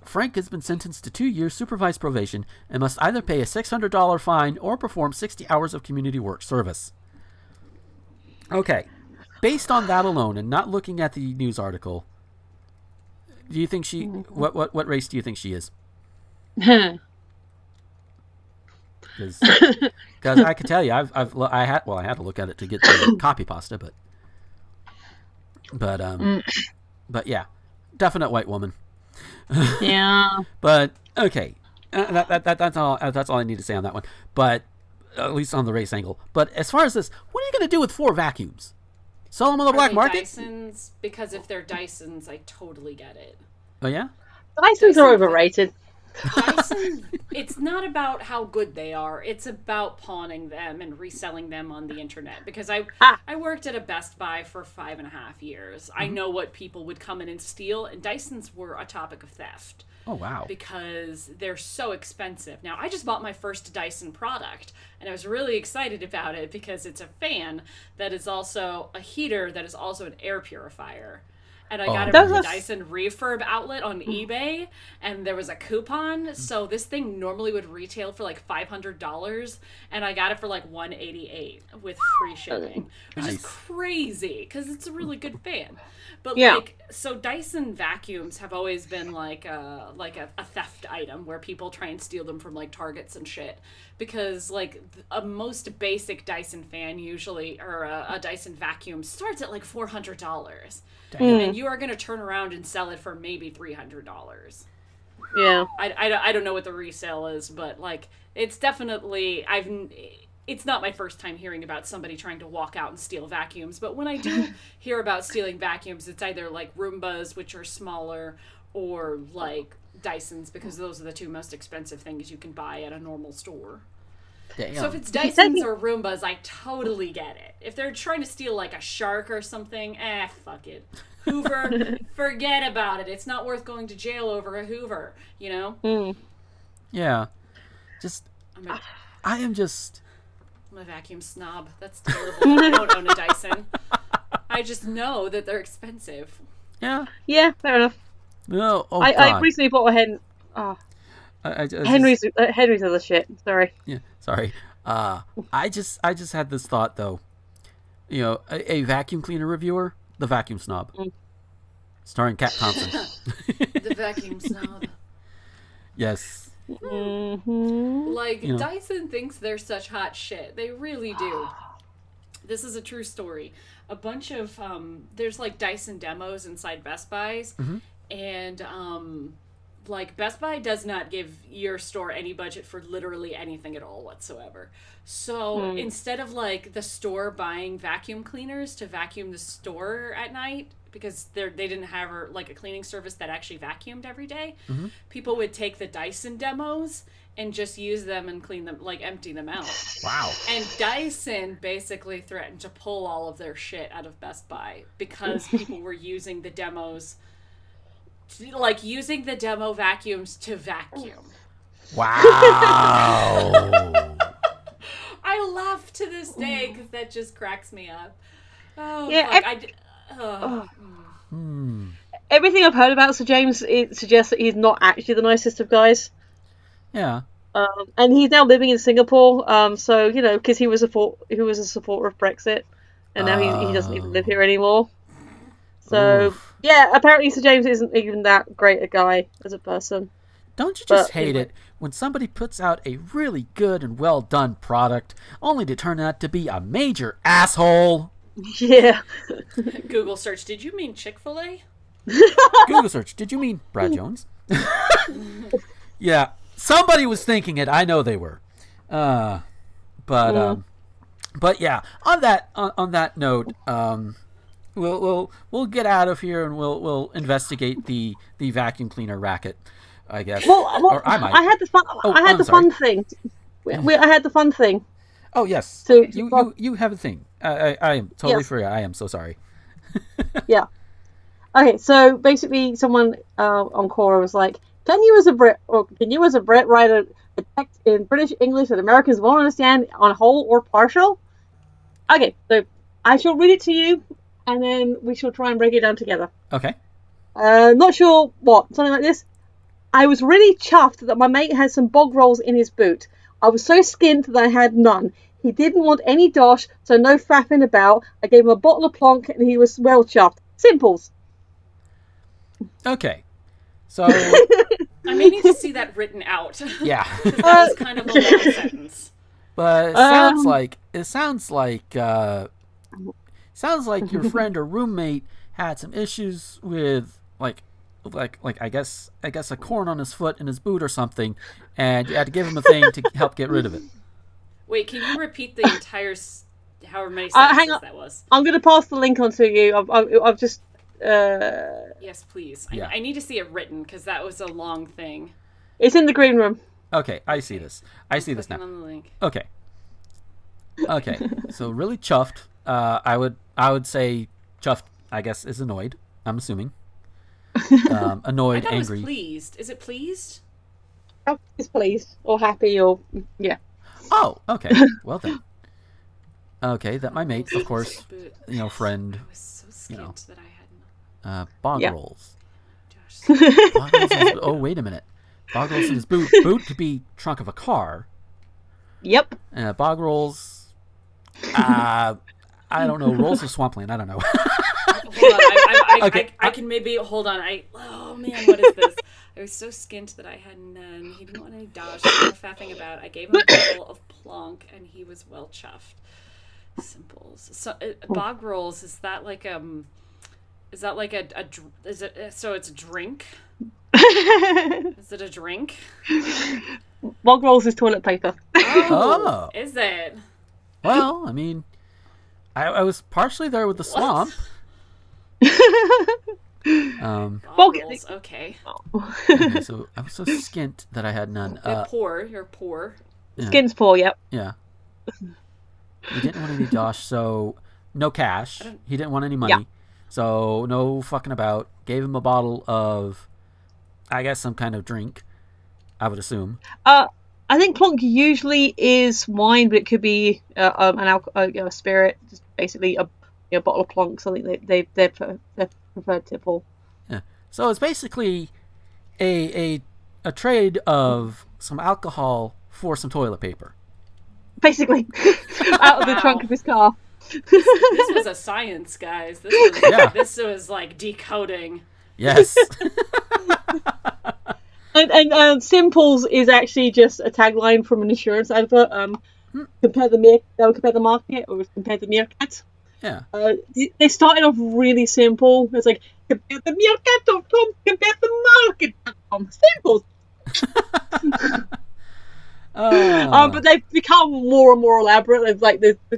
Frank has been sentenced to 2 years supervised probation and must either pay a $600 fine or perform 60 hours of community work service. Okay, based on that alone and not looking at the news article, do you think she? What race do you think she is? Because I could tell you, I had to look at it to get the copy pasta, but yeah, definite white woman. Yeah. But okay, that's all I need to say on that one. But at least on the race angle. But as far as this, what are you going to do with 4 vacuums? Sell them on the black market? Dysons? Because if they're Dysons, I totally get it. Oh yeah? Dysons are overrated. Dyson, it's not about how good they are. It's about pawning them and reselling them on the internet. Because I worked at a Best Buy for 5.5 years. I know what people would come in and steal, and Dysons were a topic of theft. Oh, wow. Because they're so expensive. Now, I just bought my first Dyson product, and I was really excited about it because it's a fan that is also a heater that is also an air purifier. And I got it from the Dyson refurb outlet on eBay, and there was a coupon. So this thing normally would retail for $500, and I got it for $188 with free shipping, which is crazy because it's a really good fan. But so Dyson vacuums have always been a theft item where people try and steal them from Targets and shit, because a most basic Dyson fan usually, or a Dyson vacuum, starts at $400. And you are going to turn around and sell it for maybe $300. Yeah. I don't know what the resale is, but it's definitely, it's not my first time hearing about somebody trying to walk out and steal vacuums, but when I do hear about stealing vacuums, it's either Roombas, which are smaller, or Dysons, because those are the 2 most expensive things you can buy at a normal store. Damn. So if it's Dysons or Roombas, I totally get it. If they're trying to steal a shark or something, fuck it. Hoover, forget about it. It's not worth going to jail over a Hoover, you know? Mm. Yeah. I'm a vacuum snob. That's terrible. I don't own a Dyson. I just know that they're expensive. Yeah. Yeah, fair enough. No, I recently bought a hen. Oh. Henry's other shit. Sorry. Yeah, sorry. I just had this thought though. You know, a vacuum cleaner reviewer, the vacuum snob, starring Kat Thompson. The vacuum snob. Yes. Mm-hmm. Like, Dyson thinks they're such hot shit. They really do. This is a true story. A bunch of there's like Dyson demos inside Best Buys, and like Best Buy does not give your store any budget for literally anything at all whatsoever. So instead of like the store buying vacuum cleaners to vacuum the store at night, because they didn't have like a cleaning service that actually vacuumed every day, people would take the Dyson demos and just use them and clean them, like empty them out. Wow. And Dyson basically threatened to pull all of their shit out of Best Buy because people were using the demos, like using the demo vacuums to vacuum. Wow. I laugh to this day because that just cracks me up. Oh, yeah. fuck. Everything I've heard about Sir James, it suggests that he's not actually the nicest of guys. Yeah. And he's now living in Singapore. So you know, because he was a supporter of Brexit, and now he doesn't even live here anymore. So yeah, apparently Sir James isn't even that great a guy as a person. Don't you just hate it when somebody puts out a really good and well done product only to turn out to be a major asshole? Yeah. Google search, did you mean Chick-fil-A? Google search, did you mean Brad Jones? Yeah, somebody was thinking it. I know they were. But yeah, on that note, we'll get out of here and we'll investigate the vacuum cleaner racket, I guess. Well, or I might. I had the fun. I had the fun thing. I had the fun thing. Oh yes. So you have a thing. I am totally free. I am so sorry. Yeah. Okay, so basically, someone on Quora was like, "Can you as a Brit write a text in British English that Americans won't understand on whole or partial?" Okay, so I shall read it to you, and then we shall try and break it down together. Okay. Not sure what, something like this. I was really chuffed that my mate had some bog rolls in his boot. I was so skint that I had none. He didn't want any dosh, so no faffing about. I gave him a bottle of plonk, and he was well chuffed. Simples. Okay. So I may need to see that written out. Yeah. That was kind of a long sentence. But it sounds like your friend or roommate had some issues with like I guess a corn on his foot in his boot or something, and you had to give him a thing to help get rid of it. Wait, can you repeat the entire however many sentences that was? I'm going to pass the link on to you. I've just Yes, please. Yeah. I need to see it written because that was a long thing. It's in the green room. Okay, I see this. I see this now. On the link. Okay. So really chuffed. I would say chuffed, I guess, is annoyed. I'm assuming. Annoyed, I thought angry. It was pleased. Is it pleased? It's pleased or happy or yeah. Oh, okay. Well then. Okay, that my mate, of course, friend. I was so skint that I hadn't. Bog Yeah. rolls. Josh. Bog rolls in his, oh, wait a minute. Bog rolls in his boot. Boot could be trunk of a car. Yep. Bog rolls. I don't know. Rolls of swampland. I don't know. Hold on, Okay. I can maybe hold on. Oh man, what is this? I was so skint that I had none. He didn't want any dosh. No faffing about. I gave him a bottle of plonk, and he was well chuffed. Simples. So bog rolls, is that like a is it so it's a drink? Is it a drink? Bog rolls is toilet paper. Oh. Is it? Well, I mean, I was partially there with the swamp. Bog rolls, okay. Okay, so I was so skint that I had none. You're poor. Yeah. Skin's poor, yep. Yeah. He didn't want any dosh, so no cash. He didn't want any money. So no fucking about. Gave him a bottle of, I guess, some kind of drink, I would assume. I think Plonk usually is wine, but it could be a spirit, just basically a bottle of Plonk, something they're preferred to pull. Yeah. So it's basically a trade of some alcohol for some toilet paper. Basically, out of the trunk of his car. This was a science, guys. This was like decoding. Yes. And Simples is actually just a tagline from an insurance advert. Compare the market, or compare the meerkat. Yeah. They started off really simple. It's like, compare the meerkat.com, compare the market.com. Simples. But they've become more and more elaborate. They've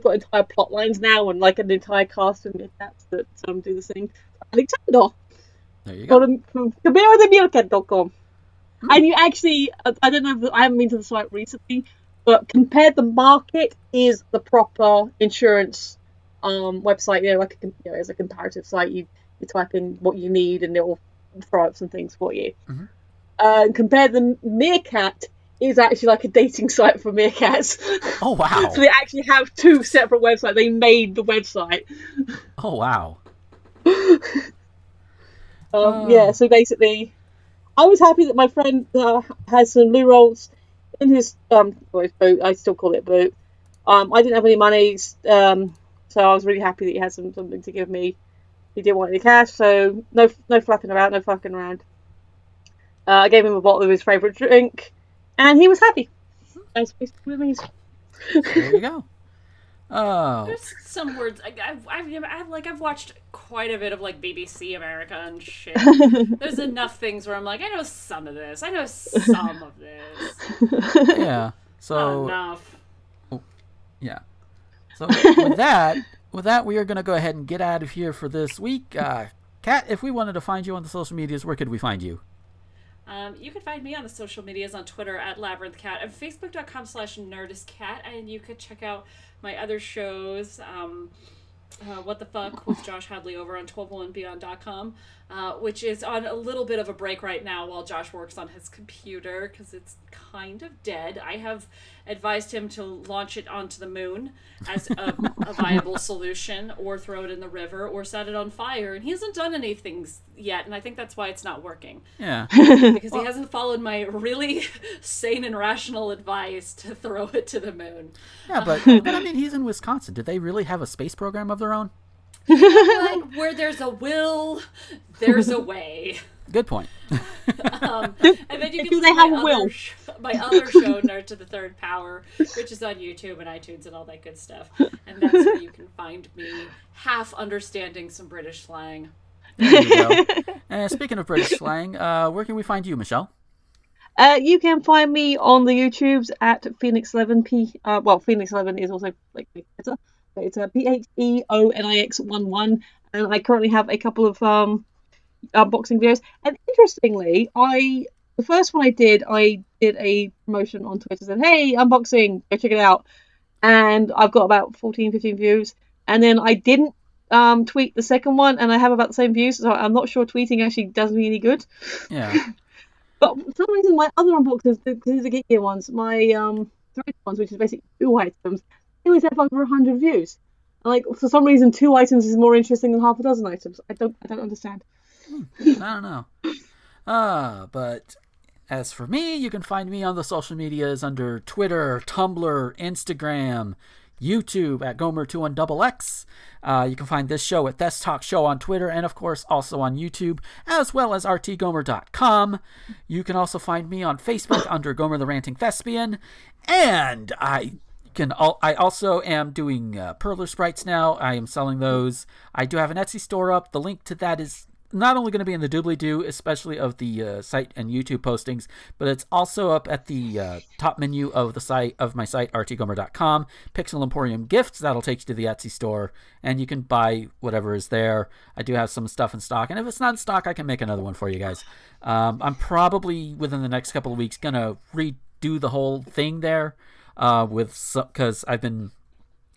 got entire plot lines now, and like an entire cast of meerkats that do the thing. Alexander. There you go. Compare the meerkat.com. And you actually, I don't know, I haven't been to the site recently, but Compare the Market is the proper insurance website. As a comparative site, you type in what you need and it will throw up some things for you. Mm-hmm. Compare the Meerkat is actually like a dating site for meerkats. Oh, wow. So they actually have two separate websites. They made the website. Oh, wow. Yeah, so basically, I was happy that my friend has some loo rolls in his boat. I still call it boot. I didn't have any money, so I was really happy that he had something to give me. He didn't want any cash, so no flapping about, no fucking around. I gave him a bottle of his favourite drink, and he was happy. That's basically what it means. There you go. Oh. There's some words I've watched quite a bit of like BBC America and shit. There's enough things where I'm like, I know some of this. I know some of this. Yeah. So not enough. Oh, yeah. So with that, we are going to go ahead and get out of here for this week. Kat, if we wanted to find you on the social medias, where could we find you? You can find me on the social medias on Twitter at labyrinthcat and facebook.com/nerdistcat, and you could check out my other shows, What the Fuck with Josh Hadley over on 1201beyond.com, which is on a little bit of a break right now while Josh works on his computer because it's kind of dead. I have advised him to launch it onto the moon as a viable solution, or throw it in the river, or set it on fire, and he hasn't done anything yet, and I think that's why it's not working. Yeah. Because he hasn't followed my really sane and rational advice to throw it to the moon. Yeah, but I mean, he's in Wisconsin. Did they really have a space program of their own? You know what? Where there's a will, there's a way. Good point. And then you can see my other show, Nerd to the Third Power, which is on YouTube and iTunes and all that good stuff. And that's where you can find me half understanding some British slang. There you go. Speaking of British slang, where can we find you, Michelle? You can find me on the YouTubes at Phoenix11P. Phoenix 11 is also like Twitter. It's a PHEONIX11, and I currently have a couple of unboxing videos. And interestingly, the first one I did a promotion on Twitter, said, "Hey, unboxing, go check it out," and I've got about 14, 15 views. And then I didn't tweet the second one, and I have about the same views. So I'm not sure tweeting actually does me any good. Yeah. But for some reason, my other unboxings, these are the geekier ones, my thread ones, which is basically 2 items, they always have over 100 views. And, like, for some reason, 2 items is more interesting than half a dozen items. I don't understand. I don't know. But as for me, you can find me on the social medias under Twitter, Tumblr, Instagram, YouTube at Gomer21XX. You can find this show at Thest Talk Show on Twitter, and of course also on YouTube, as well as rtgomer.com. You can also find me on Facebook under Gomer the Ranting Thespian, and I also am doing Perler Sprites now. I am selling those. I do have an Etsy store up. The link to that is not only going to be in the doobly-doo, especially of the site and YouTube postings, but it's also up at the top menu of my site, rtgomer.com. Pixel Emporium Gifts, that'll take you to the Etsy store, and you can buy whatever is there. I do have some stuff in stock, and if it's not in stock, I can make another one for you guys. I'm probably, within the next couple of weeks, going to redo the whole thing there, because I've been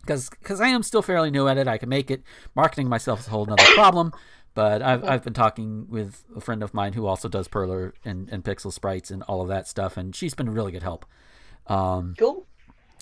because I am still fairly new at it. I can make it. Marketing myself is a whole nother problem. But I've been talking with a friend of mine who also does Perler and Pixel Sprites and all of that stuff, and she's been a really good help. Cool.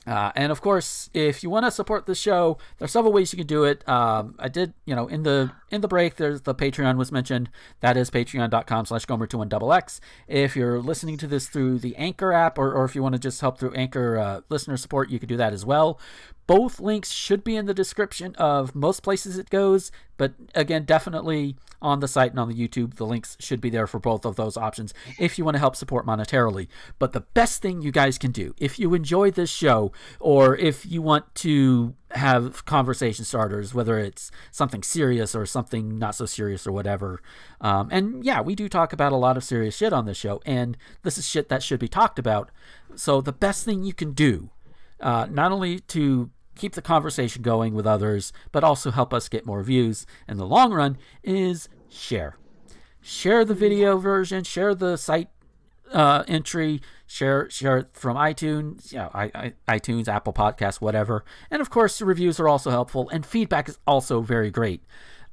And of course, if you want to support the show, there's several ways you can do it. I did, in the break, there's the Patreon was mentioned. That is patreon.com/Gomer21XX. If you're listening to this through the Anchor app, or if you want to just help through Anchor listener support, you can do that as well. Both links should be in the description of most places it goes, but again, definitely on the site and on the YouTube, the links should be there for both of those options if you want to help support monetarily. But the best thing you guys can do, if you enjoy this show, or if you want to have conversation starters, whether it's something serious or something not so serious or whatever, and yeah, we do talk about a lot of serious shit on this show, and this is shit that should be talked about. So the best thing you can do, not only to keep the conversation going with others, but also help us get more views in the long run, is share. Share the video version, share the site entry, share it from iTunes, iTunes, Apple Podcasts, whatever. And of course, the reviews are also helpful, and feedback is also very great.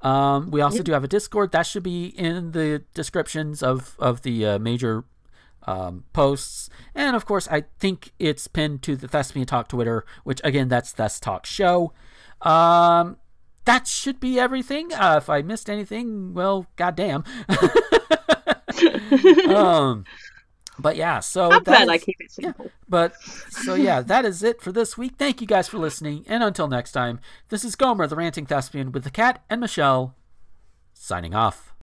We also do have a Discord. That should be in the descriptions of the major posts, and of course I think it's pinned to the Thespian Talk Twitter, which again, that's Thes Talk Show. That should be everything. If I missed anything, well, goddamn. But yeah, so I'm glad I keep it simple. Yeah, that is it for this week. Thank you guys for listening, and until next time, this is Gomer the Ranting Thespian with the cat and Michelle signing off.